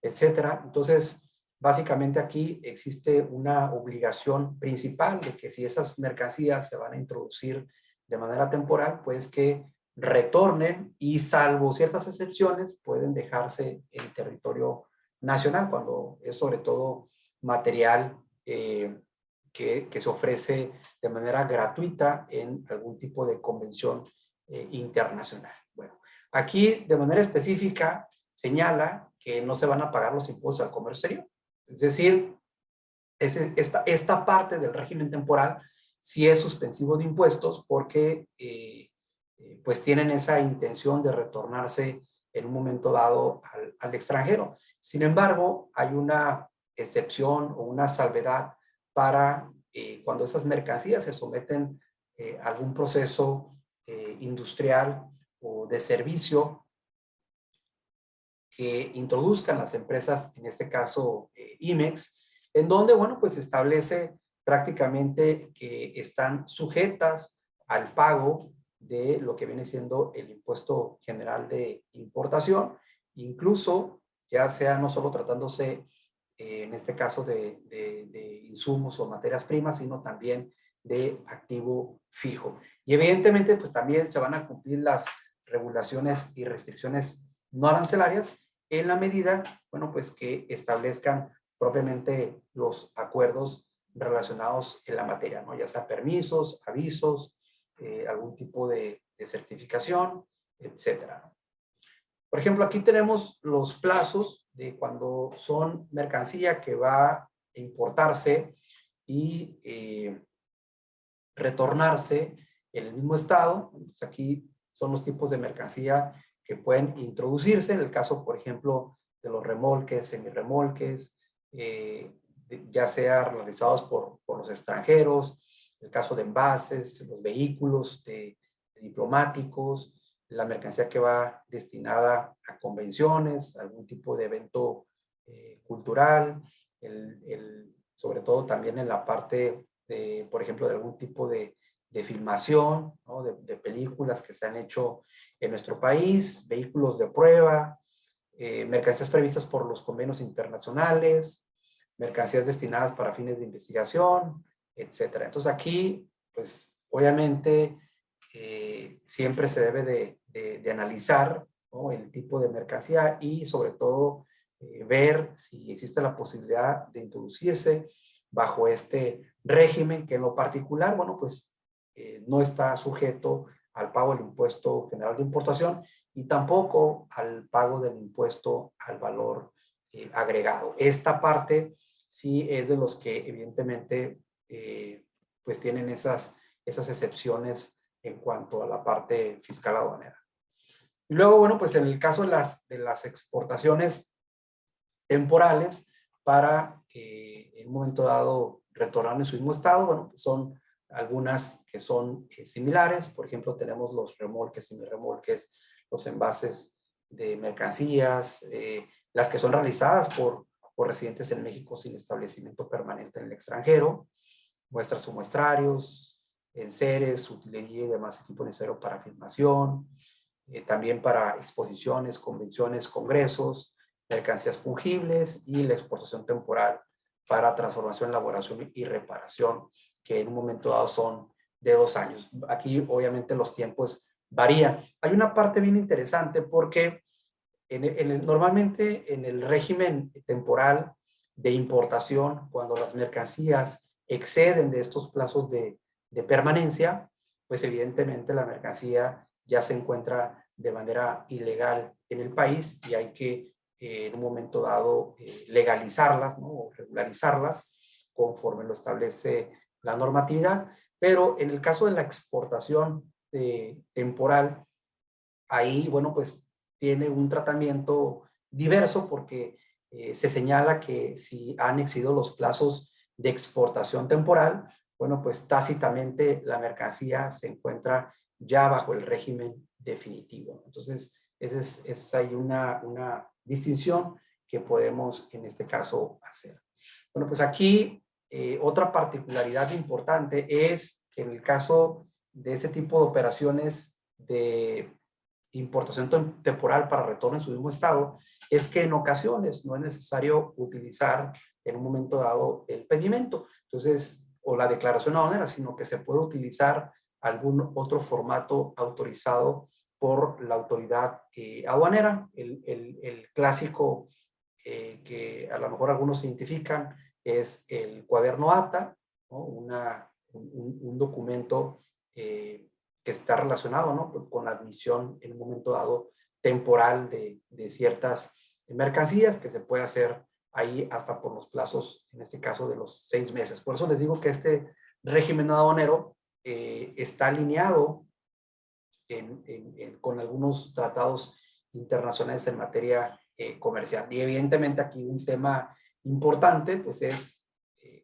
etcétera. Entonces, básicamente aquí existe una obligación principal de que si esas mercancías se van a introducir de manera temporal, pues que retornen y, salvo ciertas excepciones, pueden dejarse en territorio nacional cuando es sobre todo material que se ofrece de manera gratuita en algún tipo de convención internacional. Bueno, aquí de manera específica señala que no se van a pagar los impuestos al comercio exterior. Es decir, esta parte del régimen temporal sí es suspensivo de impuestos porque pues tienen esa intención de retornarse en un momento dado al extranjero. Sin embargo, hay una excepción o una salvedad para cuando esas mercancías se someten a algún proceso industrial o de servicio que introduzcan las empresas, en este caso IMEX, en donde, bueno, pues establece prácticamente que están sujetas al pago de lo que viene siendo el impuesto general de importación, incluso ya sea no solo tratándose en este caso de insumos o materias primas, sino también de activo fijo. Y evidentemente, pues también se van a cumplir las regulaciones y restricciones no arancelarias en la medida, bueno, pues que establezcan propiamente los acuerdos relacionados en la materia, ¿no? Ya sea permisos, avisos, algún tipo de certificación, etcétera. Por ejemplo, aquí tenemos los plazos de cuando son mercancía que va a importarse y retornarse en el mismo estado. Pues aquí son los tipos de mercancía que pueden introducirse en el caso, por ejemplo, de los remolques, semirremolques, ya sea realizados por los extranjeros, el caso de envases, los vehículos diplomáticos, la mercancía que va destinada a convenciones, algún tipo de evento cultural, sobre todo también en la parte de, por ejemplo, de algún tipo de filmación, ¿no? de películas que se han hecho en nuestro país, vehículos de prueba, mercancías previstas por los convenios internacionales, mercancías destinadas para fines de investigación, etcétera. Entonces aquí, pues obviamente, siempre se debe de analizar, ¿no? El tipo de mercancía y sobre todo ver si existe la posibilidad de introducirse bajo este régimen que en lo particular, bueno, pues no está sujeto al pago del impuesto general de importación y tampoco al pago del impuesto al valor agregado. Esta parte sí es de los que evidentemente pues tienen esas excepciones en cuanto a la parte fiscal aduanera. Y luego, bueno, pues en el caso de las exportaciones temporales para en un momento dado retornar en su mismo estado, bueno, pues son algunas que son similares. Por ejemplo, tenemos los remolques, semirremolques, los envases de mercancías, las que son realizadas por residentes en México sin establecimiento permanente en el extranjero, muestras o muestrarios, enseres, utilería y demás equipo necesario para filmación, también para exposiciones, convenciones, congresos, mercancías fungibles y la exportación temporal para transformación, elaboración y reparación, que en un momento dado son de 2 años. Aquí obviamente los tiempos varían. Hay una parte bien interesante porque normalmente en el régimen temporal de importación, cuando las mercancías exceden de estos plazos de permanencia, pues evidentemente la mercancía ya se encuentra de manera ilegal en el país y hay que en un momento dado legalizarlas, ¿no? O regularizarlas conforme lo establece la normatividad. Pero en el caso de la exportación temporal, ahí, bueno, pues tiene un tratamiento diverso porque se señala que si han excedido los plazos de exportación temporal, bueno, pues tácitamente la mercancía se encuentra ya bajo el régimen definitivo. Entonces, esa es ahí una distinción que podemos en este caso hacer. Bueno, pues aquí otra particularidad importante es que en el caso de este tipo de operaciones de importación temporal para retorno en su mismo estado, es que en ocasiones no es necesario utilizar en un momento dado el pedimento, entonces, o la declaración aduanera, sino que se puede utilizar algún otro formato autorizado por la autoridad aduanera. El clásico que a lo mejor algunos identifican es el cuaderno ATA, ¿no? Un documento que está relacionado, ¿no? Con la admisión en un momento dado temporal de ciertas mercancías que se puede hacer ahí hasta por los plazos, en este caso de los 6 meses. Por eso les digo que este régimen aduanero está alineado con algunos tratados internacionales en materia comercial. Y evidentemente aquí un tema importante pues es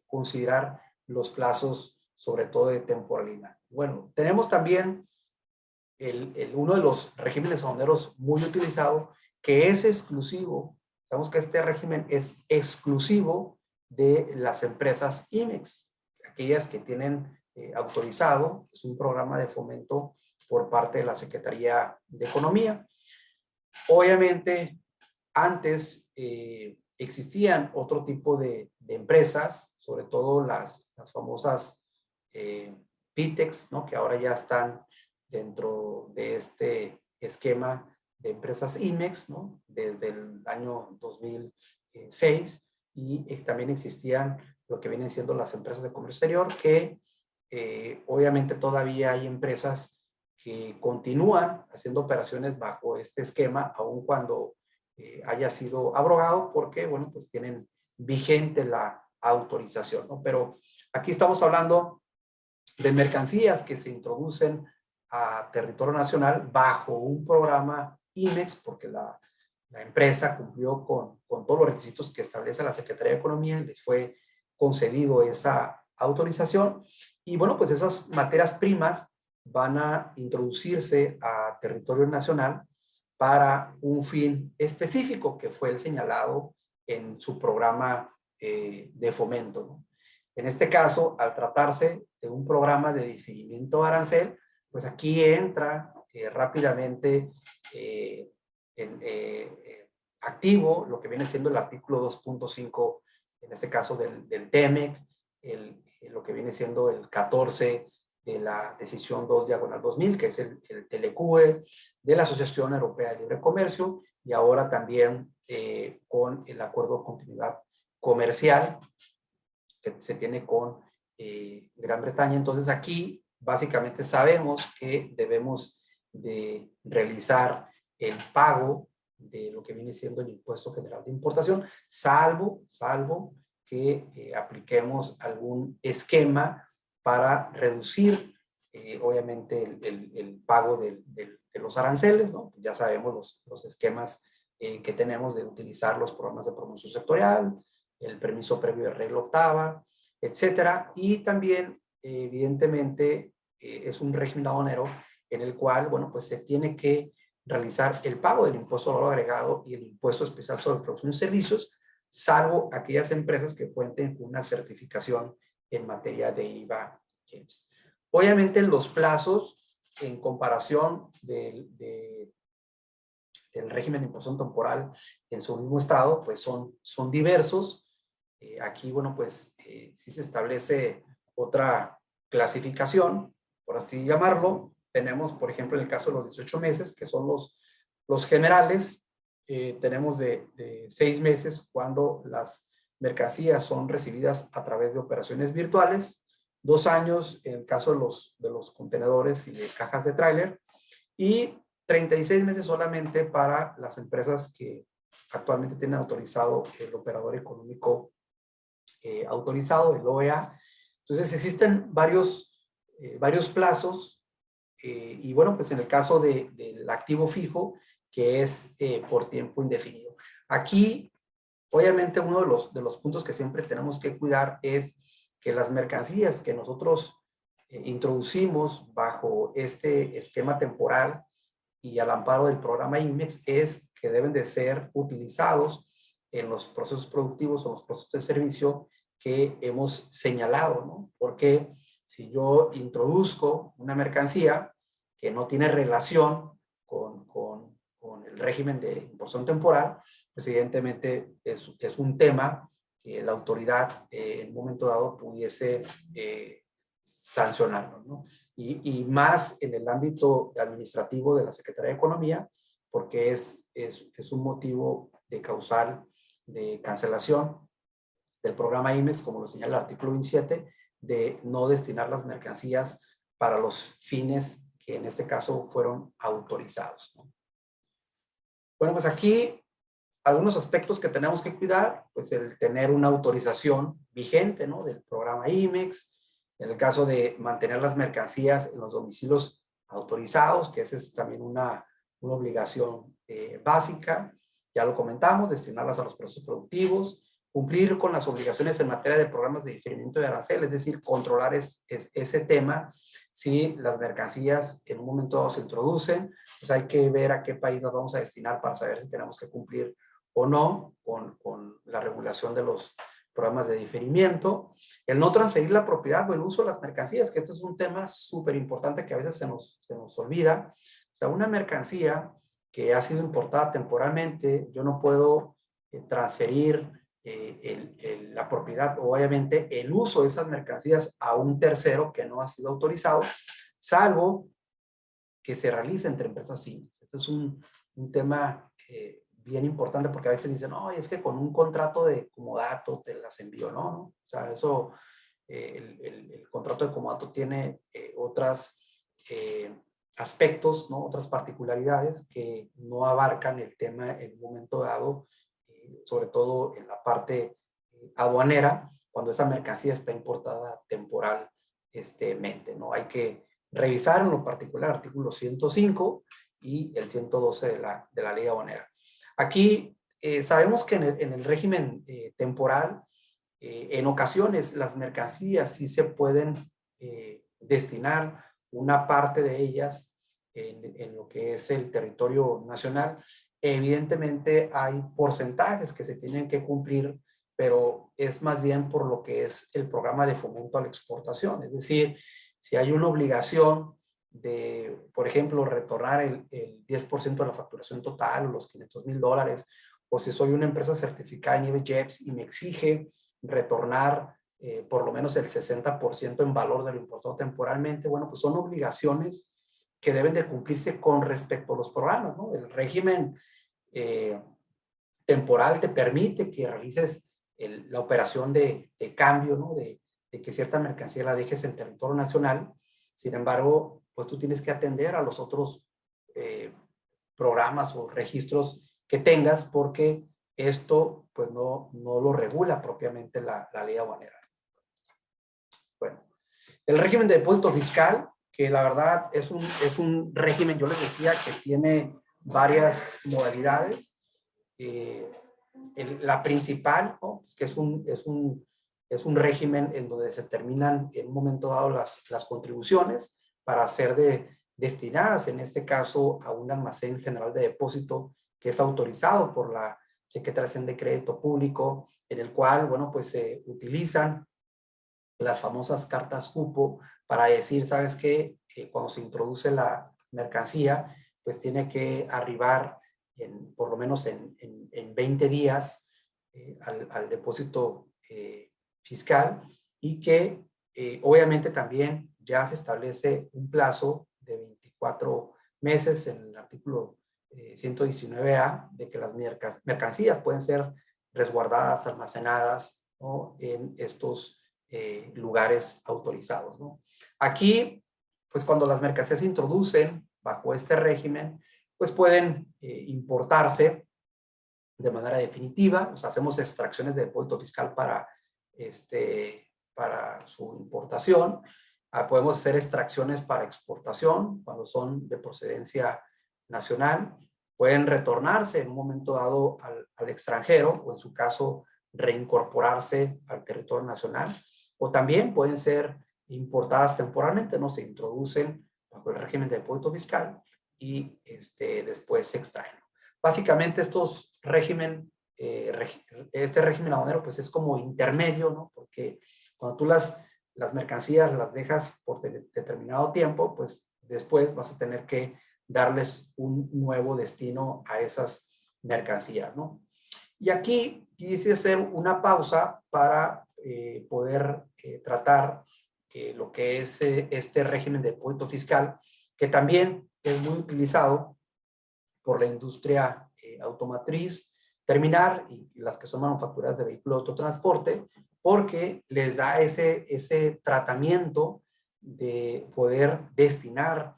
considerar los plazos, sobre todo de temporalidad. Bueno, tenemos también uno de los regímenes aduaneros muy utilizado, que es exclusivo. Sabemos que este régimen es exclusivo de las empresas IMEX, aquellas que tienen autorizado, es un programa de fomento por parte de la Secretaría de Economía. Obviamente, antes existían otro tipo de empresas, sobre todo las famosas PITEX, ¿no? Que ahora ya están dentro de este esquema de empresas IMEX, ¿no? Desde el año 2006, y también existían lo que vienen siendo las empresas de comercio exterior, que obviamente todavía hay empresas que continúan haciendo operaciones bajo este esquema, aun cuando haya sido abrogado, porque, bueno, pues tienen vigente la autorización, ¿no? Pero aquí estamos hablando de mercancías que se introducen a territorio nacional bajo un programa IMEX, porque la empresa cumplió con todos los requisitos que establece la Secretaría de Economía y les fue concedido esa autorización. Y bueno, pues esas materias primas van a introducirse a territorio nacional para un fin específico que fue el señalado en su programa de fomento, ¿no? En este caso, al tratarse de un programa de diferimiento de arancel, pues aquí entra rápidamente activo lo que viene siendo el artículo 2.5, en este caso del TEMEC, lo que viene siendo el 14 de la decisión 2/2000, que es el TLCUE de la Asociación Europea de Libre Comercio, y ahora también con el acuerdo de continuidad comercial que se tiene con Gran Bretaña. Entonces aquí básicamente sabemos que debemos de realizar el pago de lo que viene siendo el impuesto general de importación, salvo que apliquemos algún esquema para reducir obviamente el pago de los aranceles, ¿no? Ya sabemos los esquemas que tenemos de utilizar los programas de promoción sectorial, el permiso previo de regla octava, etcétera. Y también, evidentemente, es un régimen aduanero en el cual, bueno, pues se tiene que realizar el pago del impuesto al valor agregado y el impuesto especial sobre producción y servicios, salvo aquellas empresas que cuenten con una certificación en materia de IVA. Obviamente los plazos en comparación del régimen de imposición temporal en su mismo estado, pues son diversos. Aquí, bueno, pues sí se establece otra clasificación, por así llamarlo. Tenemos, por ejemplo, en el caso de los 18 meses, que son los generales. Tenemos de 6 meses cuando las mercancías son recibidas a través de operaciones virtuales, 2 años en el caso de los contenedores y de cajas de tráiler, y 36 meses solamente para las empresas que actualmente tienen autorizado el operador económico autorizado, el OEA. Entonces existen varios plazos y bueno, pues en el caso del activo fijo, que es por tiempo indefinido. Aquí, obviamente, uno de los puntos que siempre tenemos que cuidar es que las mercancías que nosotros introducimos bajo este esquema temporal y al amparo del programa IMEX es que deben de ser utilizados en los procesos productivos o los procesos de servicio que hemos señalado, ¿no? Porque si yo introduzco una mercancía que no tiene relación con el régimen de importación temporal, pues evidentemente es un tema que la autoridad en un momento dado pudiese sancionarlo, ¿no? Y más en el ámbito administrativo de la Secretaría de Economía, porque es un motivo de causal de cancelación del programa IMEX, como lo señala el artículo 27, de no destinar las mercancías para los fines que en este caso fueron autorizados, ¿no? Bueno, pues aquí algunos aspectos que tenemos que cuidar, pues el tener una autorización vigente, ¿no?, del programa IMEX, en el caso de mantener las mercancías en los domicilios autorizados, que esa es también una obligación básica, ya lo comentamos, destinarlas a los procesos productivos, cumplir con las obligaciones en materia de programas de diferimiento de arancel, es decir, controlar ese tema. Si las mercancías en un momento dado se introducen, pues hay que ver a qué país las vamos a destinar para saber si tenemos que cumplir o no con la regulación de los programas de diferimiento. El no transferir la propiedad o el uso de las mercancías, que este es un tema súper importante que a veces se nos olvida. O sea, una mercancía que ha sido importada temporalmente, yo no puedo transferir la propiedad o obviamente el uso de esas mercancías a un tercero que no ha sido autorizado, salvo que se realice entre empresas cines. Este es un tema bien importante, porque a veces dicen, no, es que con un contrato de comodato te las envío, ¿no? O sea, eso, el contrato de comodato tiene otros aspectos, ¿no?, otras particularidades que no abarcan el tema en un momento dado, sobre todo en la parte aduanera, cuando esa mercancía está importada temporalmente, ¿no? Hay que revisar en lo particular el artículo 105 y el 112 de la ley aduanera. Aquí sabemos que en el régimen temporal, en ocasiones las mercancías sí se pueden destinar una parte de ellas en lo que es el territorio nacional. Evidentemente hay porcentajes que se tienen que cumplir, pero es más bien por lo que es el programa de fomento a la exportación. Es decir, si hay una obligación de, por ejemplo, retornar el 10% de la facturación total o los $500,000, o si soy una empresa certificada en IBJEPS y me exige retornar por lo menos el 60% en valor de lo importado temporalmente, bueno, pues son obligaciones que deben de cumplirse con respecto a los programas, ¿no? El régimen temporal te permite que realices la operación de cambio, ¿no?, de que cierta mercancía la dejes en territorio nacional. Sin embargo, pues tú tienes que atender a los otros programas o registros que tengas, porque esto pues no lo regula propiamente la ley aduanera. Bueno, el régimen de depósito fiscal, que la verdad es un régimen, yo les decía, que tiene varias modalidades. La principal, ¿no?, es que es un régimen en donde se determinan en un momento dado las contribuciones para ser destinadas, en este caso, a un almacén general de depósito que es autorizado por la Secretaría de Crédito Público, en el cual, bueno, pues se utilizan las famosas cartas cupo para decir, ¿sabes qué? Cuando se introduce la mercancía, pues tiene que arribar por lo menos en 20 días al depósito fiscal, y que obviamente también ya se establece un plazo de 24 meses en el artículo 119A, de que las mercancías pueden ser resguardadas, almacenadas, ¿no?, en estos lugares autorizados, ¿no? Aquí, pues cuando las mercancías se introducen bajo este régimen, pues pueden importarse de manera definitiva. O sea, hacemos extracciones de depósito fiscal para su importación. Podemos hacer extracciones para exportación cuando son de procedencia nacional. pueden retornarse en un momento dado al extranjero o en su caso reincorporarse al territorio nacional, o también pueden ser importadas temporalmente, no se introducen bajo el régimen de depósito fiscal y después se extraen. Básicamente estos régimen, este régimen aduanero pues es como intermedio, ¿no? Porque cuando tú las mercancías las dejas por determinado tiempo, pues después vas a tener que darles un nuevo destino a esas mercancías, ¿no? Y aquí quise hacer una pausa para poder tratar lo que es este régimen de depósito fiscal, que también es muy utilizado por la industria automotriz, terminar y las que son manufacturas de vehículos de autotransporte, porque les da ese tratamiento de poder destinar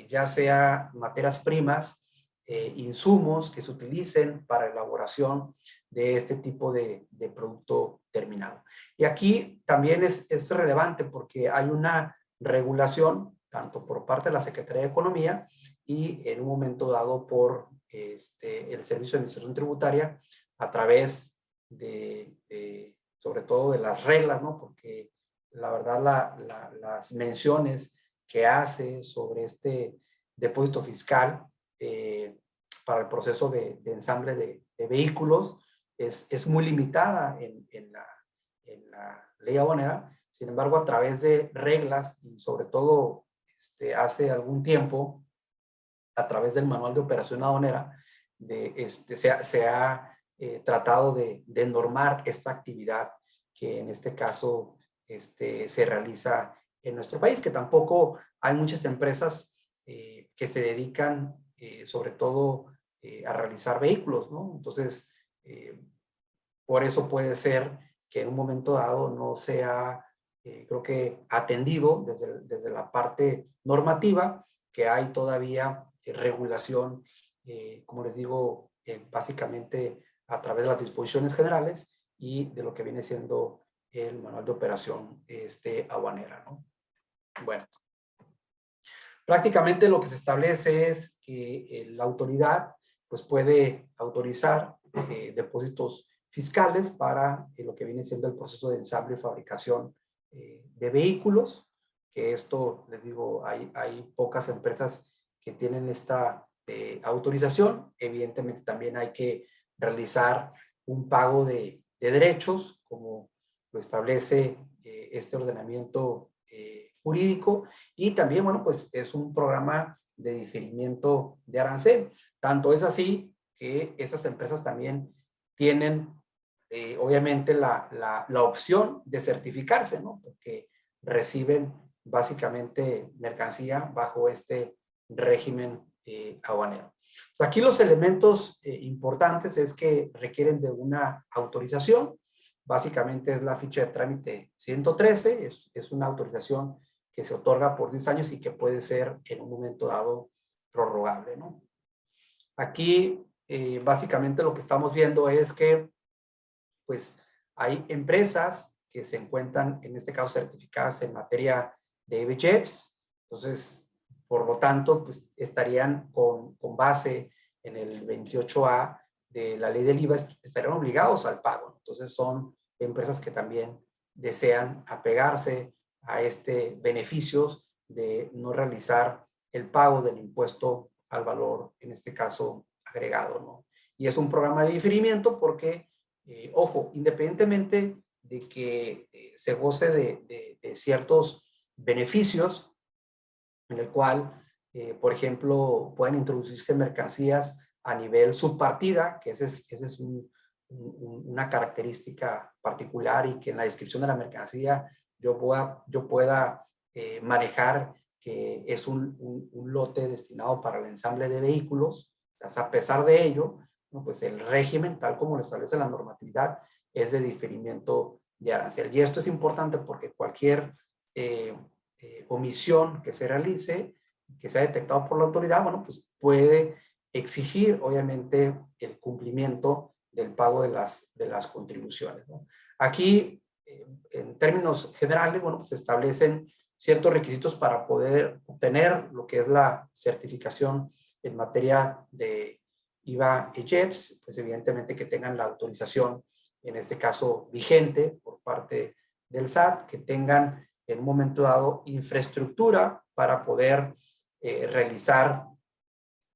ya sea materias primas, insumos que se utilicen para elaboración de este tipo de producto terminado. Y aquí también es relevante porque hay una regulación tanto por parte de la Secretaría de Economía y en un momento dado por el Servicio de Administración Tributaria a través sobre todo de las reglas, ¿no? Porque la verdad las menciones que hace sobre este depósito fiscal para el proceso de ensamble de vehículos es muy limitada en la ley aduanera. Sin embargo, a través de reglas y sobre todo hace algún tiempo, a través del manual de operación aduanera, se ha tratado de normar esta actividad que en este caso se realiza en nuestro país, que tampoco hay muchas empresas que se dedican sobre todo a realizar vehículos, ¿no? Entonces, por eso puede ser que en un momento dado no sea, creo que atendido desde la parte normativa, que hay todavía regulación, como les digo, básicamente a través de las disposiciones generales y de lo que viene siendo el manual de operación aduanera, ¿no? Bueno, prácticamente lo que se establece es que la autoridad pues puede autorizar depósitos fiscales para lo que viene siendo el proceso de ensamble y fabricación de vehículos, que esto, les digo, hay pocas empresas que tienen esta autorización. Evidentemente también hay que realizar un pago de derechos, como lo establece este ordenamiento jurídico, y también, bueno, pues es un programa de diferimiento de arancel. Tanto es así que esas empresas también tienen, obviamente, la opción de certificarse, ¿no? Porque reciben básicamente mercancía bajo este régimen aduanero. O sea, aquí los elementos importantes es que requieren de una autorización. Básicamente es la ficha de trámite 113, es una autorización que se otorga por 10 años y que puede ser en un momento dado prorrogable, ¿no? Aquí básicamente lo que estamos viendo es que pues hay empresas que se encuentran en este caso certificadas en materia de EBJEPS, entonces por lo tanto pues estarían con base en el 28A de la ley del IVA, estarían obligados al pago. Entonces son empresas que también desean apegarse a beneficios de no realizar el pago del impuesto al valor, en este caso agregado, ¿no? Y es un programa de diferimiento porque, ojo, independientemente de que se goce de ciertos beneficios, en el cual, por ejemplo, pueden introducirse mercancías a nivel subpartida, que esa es una característica particular, y que en la descripción de la mercancía yo pueda manejar que es un lote destinado para el ensamble de vehículos. O sea, a pesar de ello, ¿no? Pues el régimen, tal como lo establece la normatividad, es de diferimiento de arancel. Y esto es importante porque cualquier omisión que se realice, que sea detectado por la autoridad, bueno, pues puede exigir, obviamente, el cumplimiento del pago de las contribuciones, ¿no? Aquí, en términos generales, bueno, pues se establecen ciertos requisitos para poder obtener lo que es la certificación en materia de IVA EGEPS, pues evidentemente que tengan la autorización, en este caso vigente por parte del SAT, que tengan en un momento dado infraestructura para poder realizar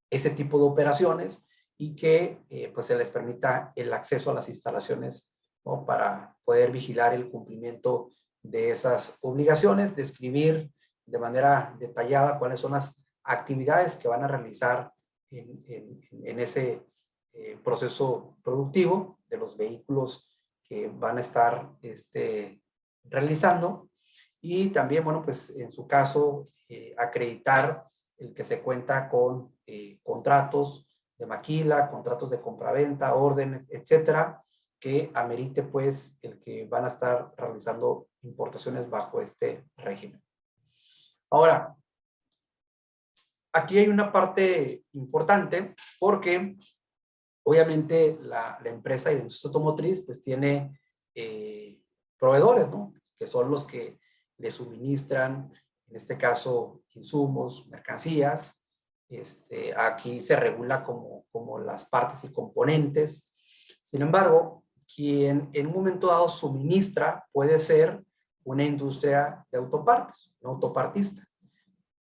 ese tipo de operaciones y que pues se les permita el acceso a las instalaciones, ¿no? Para poder vigilar el cumplimiento de esas obligaciones, describir de manera detallada cuáles son las actividades que van a realizar en ese proceso productivo de los vehículos que van a estar realizando. Y también, bueno, pues en su caso, acreditar el que se cuenta con contratos de maquila, contratos de compraventa, órdenes, etcétera, que amerite pues el que van a estar realizando importaciones bajo este régimen. Ahora, aquí hay una parte importante porque obviamente la empresa de industria automotriz pues tiene proveedores, ¿no? Que son los que le suministran, en este caso, insumos, mercancías. Aquí se regula como las partes y componentes. Sin embargo, quien en un momento dado suministra puede ser una industria de autopartes, un autopartista.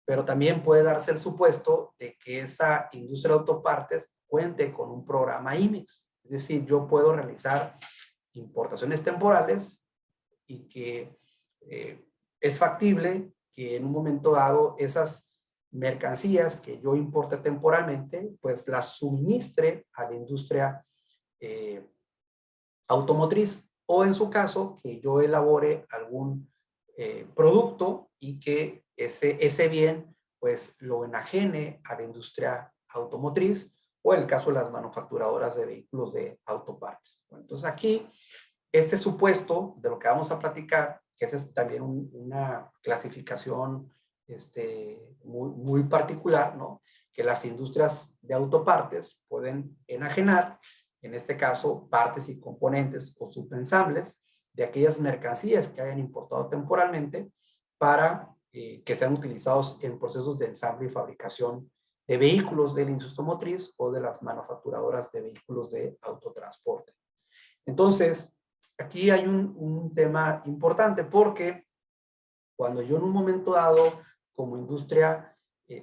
Pero también puede darse el supuesto de que esa industria de autopartes cuente con un programa IMEX. Es decir, yo puedo realizar importaciones temporales y que es factible que en un momento dado esas mercancías que yo importe temporalmente, pues las suministre a la industria automotriz, o en su caso que yo elabore algún producto y que ese bien pues lo enajene a la industria automotriz, o en el caso de las manufacturadoras de vehículos de autopartes. Bueno, entonces aquí este supuesto de lo que vamos a platicar, que esa es también una clasificación muy particular, ¿no? Que las industrias de autopartes pueden enajenar, en este caso, partes y componentes o subensambles de aquellas mercancías que hayan importado temporalmente para que sean utilizados en procesos de ensamble y fabricación de vehículos de la industria automotriz o de las manufacturadoras de vehículos de autotransporte. Entonces, aquí hay un tema importante porque cuando yo en un momento dado, como industria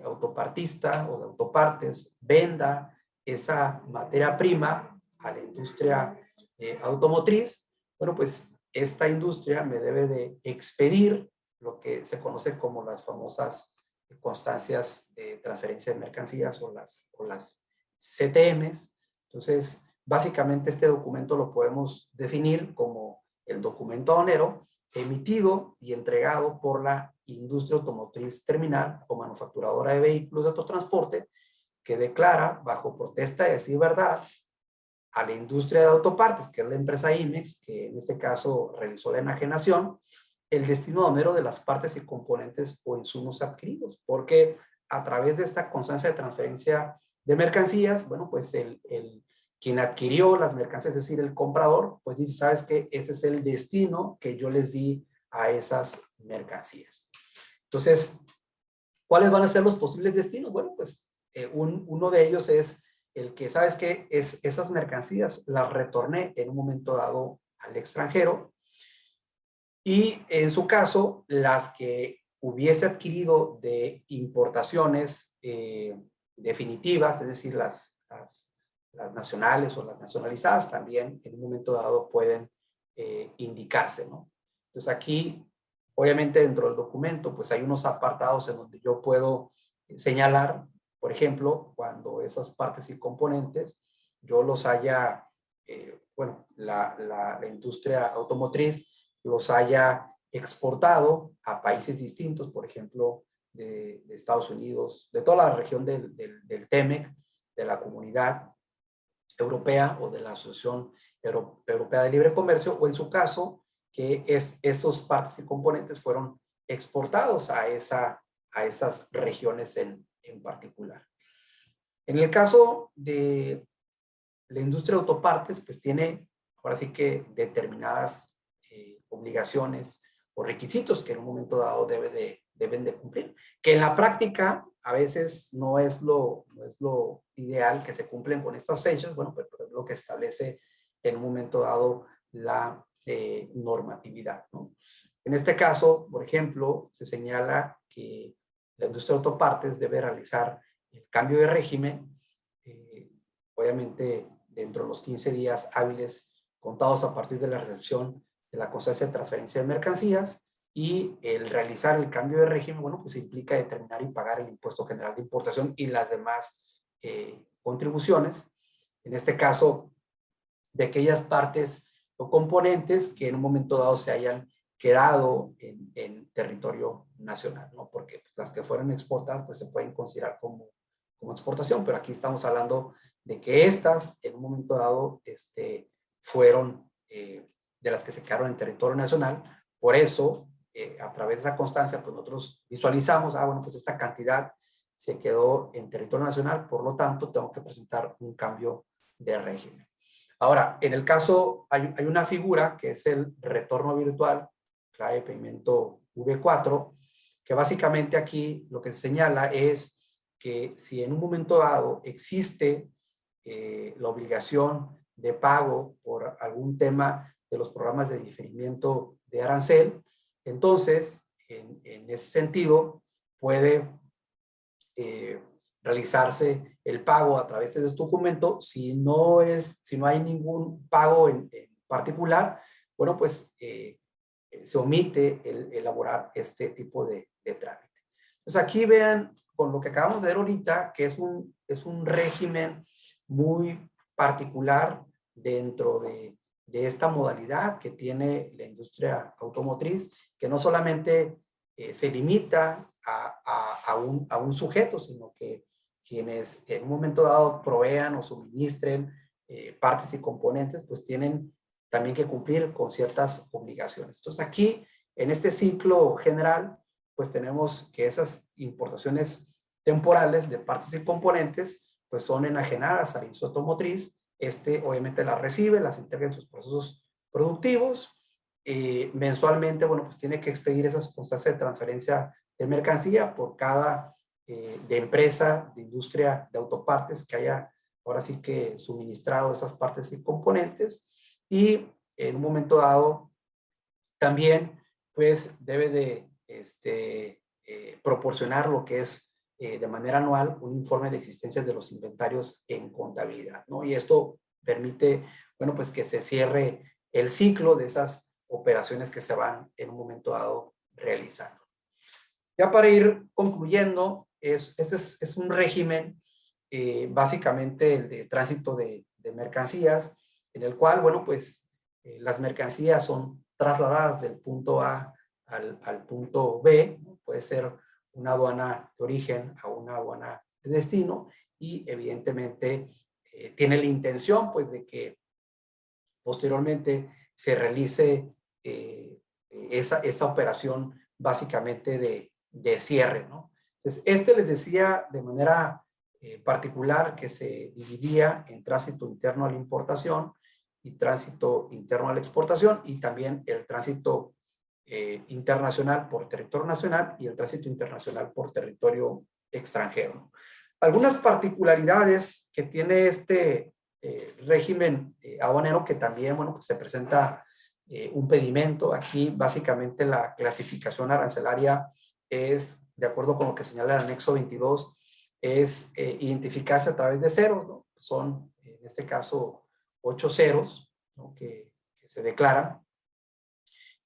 autopartista o de autopartes, venda esa materia prima a la industria automotriz, bueno, pues esta industria me debe de expedir lo que se conoce como las famosas constancias de transferencia de mercancías o las CTMs. Entonces, básicamente este documento lo podemos definir como el documento aduanero emitido y entregado por la industria automotriz terminal o manufacturadora de vehículos de autotransporte que declara bajo protesta de decir verdad a la industria de autopartes, que es la empresa IMEX, que en este caso realizó la enajenación, el destino aduanero de las partes y componentes o insumos adquiridos, porque a través de esta constancia de transferencia de mercancías, bueno, pues quien adquirió las mercancías, es decir, el comprador, pues dice, ¿sabes qué? Ese es el destino que yo les di a esas mercancías. Entonces, ¿cuáles van a ser los posibles destinos? Bueno, pues uno de ellos es el que, ¿sabes qué? Esas mercancías las retorné en un momento dado al extranjero y en su caso, las que hubiese adquirido de importaciones definitivas, es decir, las nacionales o las nacionalizadas también en un momento dado pueden indicarse, ¿no? Entonces aquí, obviamente dentro del documento, pues hay unos apartados en donde yo puedo señalar, por ejemplo, cuando esas partes y componentes yo los haya, bueno, la industria automotriz los haya exportado a países distintos, por ejemplo, de Estados Unidos, de toda la región del TEMEC, de la Comunidad Europea o de la Asociación Europea de Libre Comercio, o en su caso, que esos partes y componentes fueron exportados a esas regiones en particular. En el caso de la industria de autopartes, pues tiene ahora sí que determinadas obligaciones o requisitos que en un momento dado deben de cumplir, que en la práctica a veces no es lo ideal que se cumplen con estas fechas, bueno, pero es lo que establece en un momento dado la normatividad, ¿no? En este caso, por ejemplo, se señala que la industria de autopartes debe realizar el cambio de régimen, obviamente dentro de los 15 días hábiles contados a partir de la recepción de la constancia de transferencia de mercancías, y el realizar el cambio de régimen, bueno, pues implica determinar y pagar el impuesto general de importación y las demás contribuciones, en este caso, de aquellas partes o componentes que en un momento dado se hayan quedado en territorio nacional, ¿no? Porque pues, las que fueron exportadas pues se pueden considerar como exportación, pero aquí estamos hablando de que estas en un momento dado fueron de las que se quedaron en territorio nacional. Por eso, a través de esa constancia, pues nosotros visualizamos, bueno, pues esta cantidad se quedó en territorio nacional, por lo tanto tengo que presentar un cambio de régimen. Ahora, en el caso, hay una figura que es el retorno virtual, clave de pedimento V4, que básicamente aquí lo que se señala es que si en un momento dado existe la obligación de pago por algún tema de los programas de diferimiento de arancel, entonces, en ese sentido, puede realizarse el pago a través de este documento. Si no hay ningún pago en particular, bueno, pues se omite el elaborar este tipo de trámite. Entonces aquí vean, con lo que acabamos de ver ahorita, que es un régimen muy particular dentro de esta modalidad que tiene la industria automotriz, que no solamente se limita a un sujeto, sino que quienes en un momento dado provean o suministren partes y componentes, pues tienen también que cumplir con ciertas obligaciones. Entonces aquí, en este ciclo general, pues tenemos que esas importaciones temporales de partes y componentes, pues son enajenadas a la industria automotriz. Obviamente las recibe, las integra en sus procesos productivos. Mensualmente, bueno, pues tiene que expedir esas constancias de transferencia de mercancía por cada de empresa, de industria de autopartes que haya ahora sí que suministrado esas partes y componentes. Y en un momento dado también pues debe de proporcionar lo que es de manera anual un informe de existencia de los inventarios en contabilidad, ¿no? Y esto permite, bueno, pues que se cierre el ciclo de esas operaciones que se van en un momento dado realizando. Ya para ir concluyendo, este es un régimen básicamente el de tránsito de mercancías, en el cual, bueno, pues las mercancías son trasladadas del punto A al punto B, ¿no? Puede ser una aduana de origen a una aduana de destino, y evidentemente tiene la intención pues de que posteriormente se realice esa operación básicamente de cierre, ¿no? Entonces, les decía de manera particular que se dividía en tránsito interno a la importación y tránsito interno a la exportación, y también el tránsito internacional por territorio nacional y el tránsito internacional por territorio extranjero. Algunas particularidades que tiene este régimen aduanero, que también, bueno, pues se presenta un pedimento. Aquí básicamente la clasificación arancelaria es, de acuerdo con lo que señala el anexo 22, es identificarse a través de ceros, ¿no? Son, en este caso, 8 ceros, ¿no? que se declaran.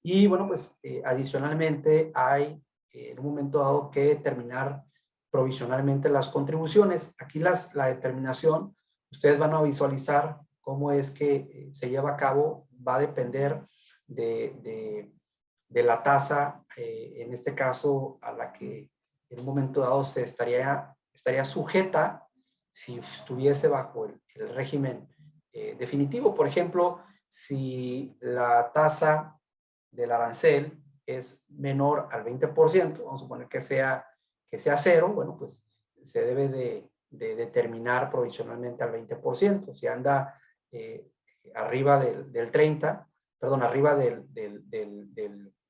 Y bueno, pues adicionalmente hay en un momento dado que determinar provisionalmente las contribuciones. Aquí la determinación, ustedes van a visualizar cómo es que se lleva a cabo, va a depender de la tasa, en este caso a la que en un momento dado se estaría sujeta si estuviese bajo el régimen definitivo. Por ejemplo, si la tasa del arancel es menor al 20%, vamos a suponer que sea cero, bueno, pues se debe de determinar provisionalmente al 20%. Si anda arriba del 30, perdón, arriba del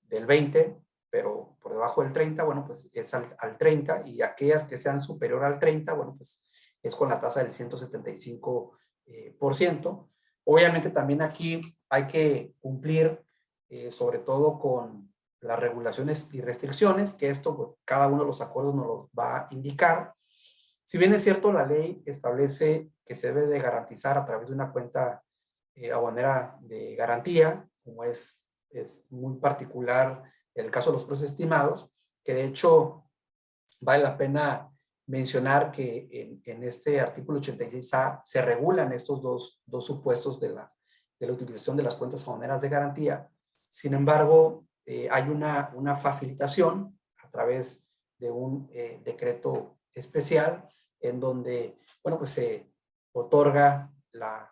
20, pero por debajo del 30, bueno, pues es al 30, y aquellas que sean superior al 30, bueno, pues es con la tasa del 175%. Obviamente también aquí hay que cumplir sobre todo con las regulaciones y restricciones, que esto pues, cada uno de los acuerdos nos los va a indicar. Si bien es cierto, la ley establece que se debe de garantizar a través de una cuenta aduanera de garantía, como es muy particular en el caso de los precios estimados, que de hecho vale la pena mencionar que en este artículo 86A se regulan estos dos supuestos de la utilización de las cuentas aduaneras de garantía. Sin embargo, hay una facilitación a través de un decreto especial en donde, bueno, pues se otorga la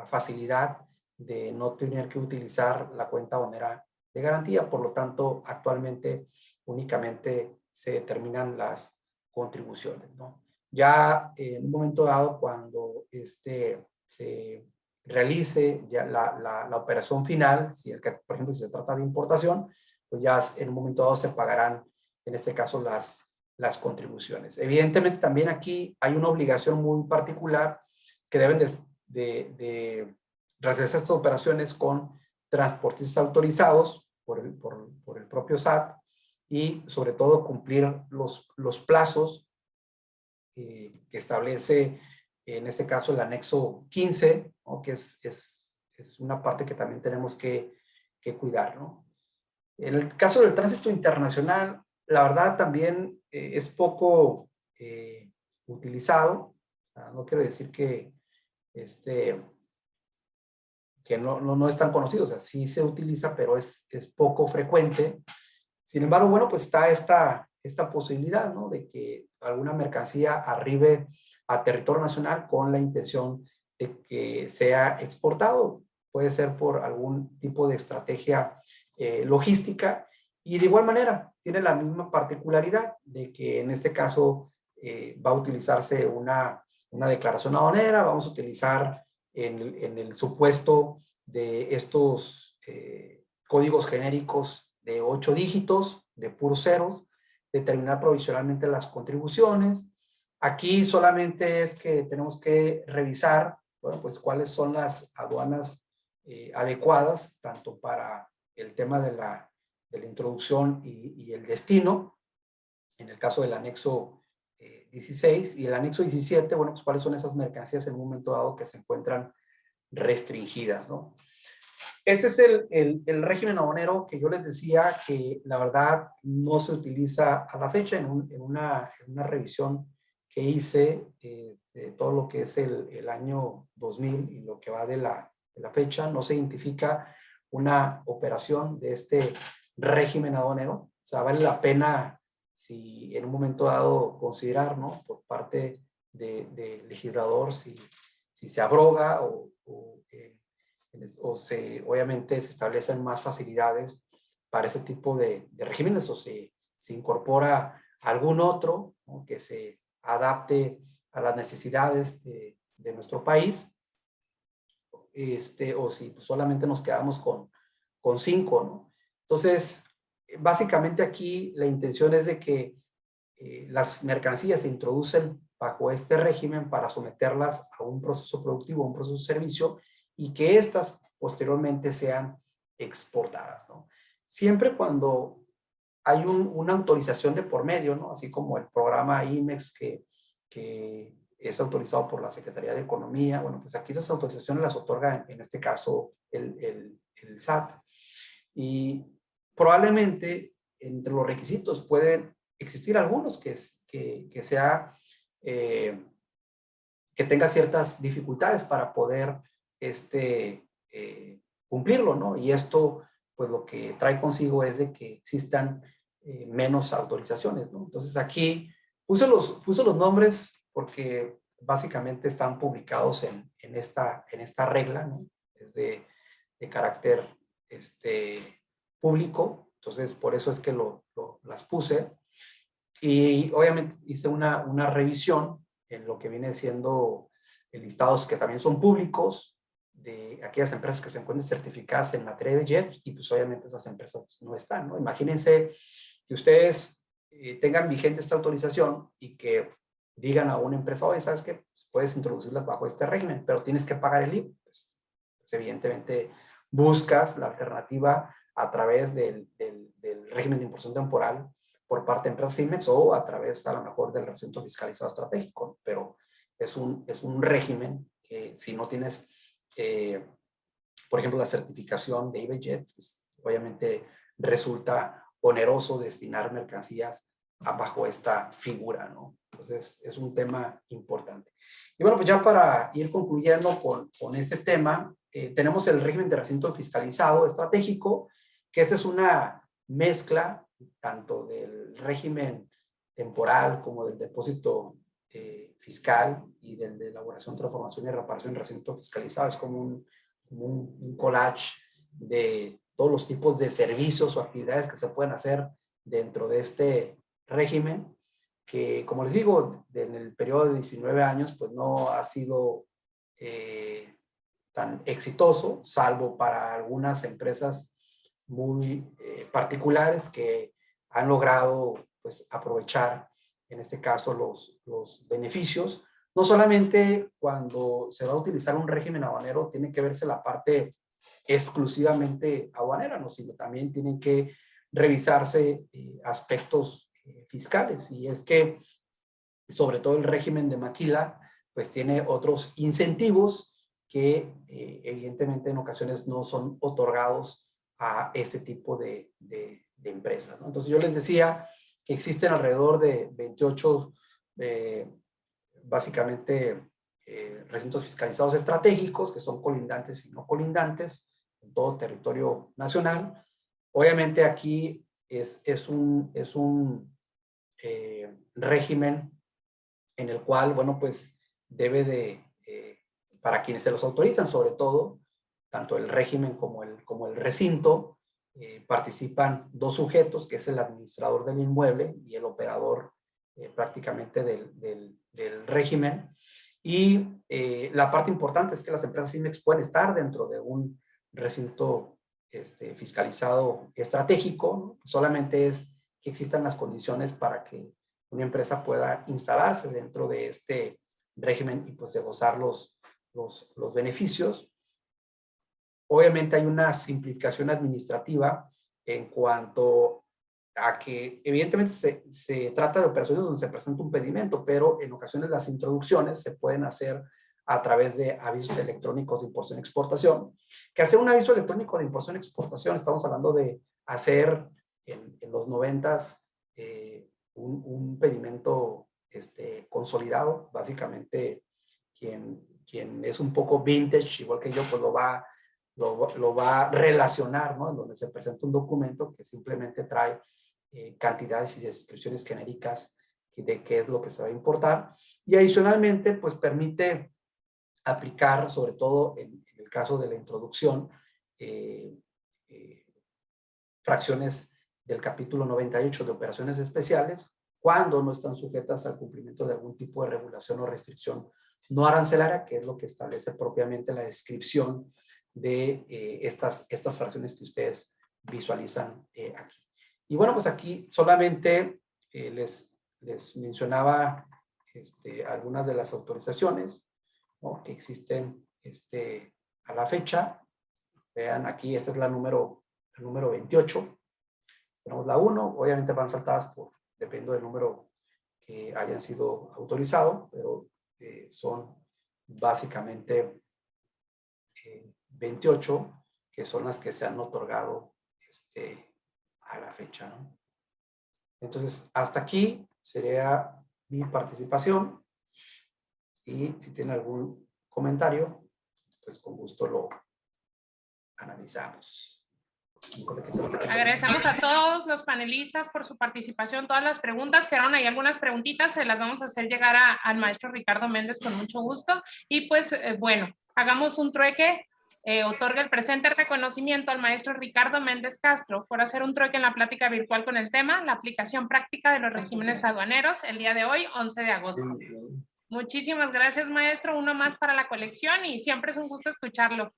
facilidad de no tener que utilizar la cuenta aduanera de garantía. Por lo tanto, actualmente únicamente se determinan las contribuciones, ¿no? Ya en un momento dado, cuando se realice ya la operación final, si por ejemplo, si se trata de importación, pues ya en un momento dado se pagarán, en este caso, las contribuciones. Evidentemente, también aquí hay una obligación muy particular que deben de realizar estas operaciones con transportistas autorizados por el propio SAT, y sobre todo cumplir los plazos que establece en este caso el anexo 15, ¿no? Que es una parte que también tenemos que cuidar, ¿no? En el caso del tránsito internacional, la verdad también es poco utilizado. No quiero decir que no es tan conocido, o sea, sí se utiliza, pero es poco frecuente. Sin embargo, bueno, pues está esta posibilidad, ¿no? De que alguna mercancía arribe a territorio nacional con la intención de que sea exportado. Puede ser por algún tipo de estrategia logística, y de igual manera tiene la misma particularidad de que en este caso va a utilizarse una declaración aduanera. Vamos a utilizar en el supuesto de estos códigos genéricos de 8 dígitos, de puros ceros, determinar provisionalmente las contribuciones. Aquí solamente es que tenemos que revisar, bueno, pues cuáles son las aduanas adecuadas, tanto para el tema de la introducción y el destino, en el caso del anexo 16, y el anexo 17, bueno, pues cuáles son esas mercancías en un momento dado que se encuentran restringidas, ¿no? Ese es el régimen aduanero que yo les decía que la verdad no se utiliza a la fecha. En una revisión que hice de todo lo que es el año 2000 y lo que va de la fecha, no se identifica una operación de este régimen aduanero. O sea, vale la pena, si en un momento dado considerar, ¿no? Por parte del legislador, si se abroga obviamente se establecen más facilidades para ese tipo de regímenes, o se incorpora algún otro, ¿no? Que se adapte a las necesidades de nuestro país, o si pues, solamente nos quedamos con 5, ¿no? Entonces, básicamente aquí la intención es de que las mercancías se introducen bajo este régimen para someterlas a un proceso productivo, a un proceso de servicio, y que éstas posteriormente sean exportadas, ¿no? Siempre cuando hay una autorización de por medio, ¿no? Así como el programa IMEX que es autorizado por la Secretaría de Economía. Bueno, pues aquí esas autorizaciones las otorga en este caso el SAT. Y probablemente entre los requisitos pueden existir algunos que tenga ciertas dificultades para poder cumplirlo, ¿no? Y esto, pues lo que trae consigo es de que existan menos autorizaciones, ¿no? Entonces aquí puse los nombres porque básicamente están publicados en esta regla, ¿no? Es de carácter público, entonces por eso es que las puse. Y obviamente hice una revisión en lo que viene siendo listados que también son públicos aquellas empresas que se encuentren certificadas en materia de JET, y pues obviamente esas empresas no están, ¿no? Imagínense que ustedes tengan vigente esta autorización y que digan a una empresa, oye, ¿sabes qué? Pues puedes introducirlas bajo este régimen, pero tienes que pagar el IVA. Pues evidentemente buscas la alternativa a través del régimen de imposición temporal por parte de empresas CIMEX o a través a lo mejor del recinto fiscalizado estratégico, pero es un régimen que si no tienes, por ejemplo, la certificación de IBJET, pues obviamente resulta oneroso destinar mercancías bajo esta figura, ¿no? Entonces, es un tema importante. Y bueno, pues ya para ir concluyendo con este tema, tenemos el régimen de recinto fiscalizado estratégico, que esta es una mezcla tanto del régimen temporal como del depósito fiscal y del de elaboración, transformación y reparación del recinto fiscalizado. Es como un collage de todos los tipos de servicios o actividades que se pueden hacer dentro de este régimen, que como les digo, en el periodo de 19 años, pues no ha sido tan exitoso, salvo para algunas empresas muy particulares que han logrado pues aprovechar, en este caso, los beneficios. No solamente cuando se va a utilizar un régimen aduanero tiene que verse la parte exclusivamente aduanera, ¿no? Sino también tienen que revisarse aspectos fiscales, y es que sobre todo el régimen de maquila pues tiene otros incentivos que evidentemente en ocasiones no son otorgados a este tipo de empresas, ¿no? Entonces yo les decía que existen alrededor de 28 básicamente recintos fiscalizados estratégicos, que son colindantes y no colindantes en todo territorio nacional. Obviamente aquí es un régimen en el cual, bueno, pues debe de, para quienes se los autorizan, sobre todo, tanto el régimen como el recinto, participan dos sujetos, que es el administrador del inmueble y el operador prácticamente del régimen. Y la parte importante es que las empresas CIMEX pueden estar dentro de un recinto fiscalizado estratégico, ¿no? Solamente es que existan las condiciones para que una empresa pueda instalarse dentro de este régimen y pues de gozar los beneficios. Obviamente hay una simplificación administrativa en cuanto a que evidentemente se trata de operaciones donde se presenta un pedimento, pero en ocasiones las introducciones se pueden hacer a través de avisos electrónicos de importación-exportación. Que hacer un aviso electrónico de importación-exportación, estamos hablando de hacer en los 90s un pedimento consolidado. Básicamente quien es un poco vintage, igual que yo, pues lo va a relacionar, ¿no? En donde se presenta un documento que simplemente trae cantidades y descripciones genéricas de qué es lo que se va a importar. Y adicionalmente, pues permite aplicar, sobre todo en el caso de la introducción, fracciones del capítulo 98 de operaciones especiales, cuando no están sujetas al cumplimiento de algún tipo de regulación o restricción no arancelaria, que es lo que establece propiamente la descripción de estas fracciones que ustedes visualizan aquí. Y bueno, pues aquí solamente les mencionaba algunas de las autorizaciones, ¿no?, que existen a la fecha. Vean aquí, esta es la número 28. Tenemos la 1, obviamente van saltadas dependiendo del número que hayan sido autorizados, pero son básicamente 28, que son las que se han otorgado a la fecha, ¿no? Entonces, hasta aquí sería mi participación, y si tienen algún comentario, pues con gusto lo analizamos. Agradecemos a todos los panelistas por su participación, todas las preguntas. Quedaron ahí algunas preguntitas, se las vamos a hacer llegar al maestro Ricardo Méndez con mucho gusto. Y pues, bueno, hagamos un trueque. Otorga el presente reconocimiento al maestro Ricardo Méndez Castro por hacer un trueque en la plática virtual con el tema la aplicación práctica de los regímenes aduaneros el día de hoy, 11 de agosto. Muchísimas gracias, maestro. Uno más para la colección y siempre es un gusto escucharlo.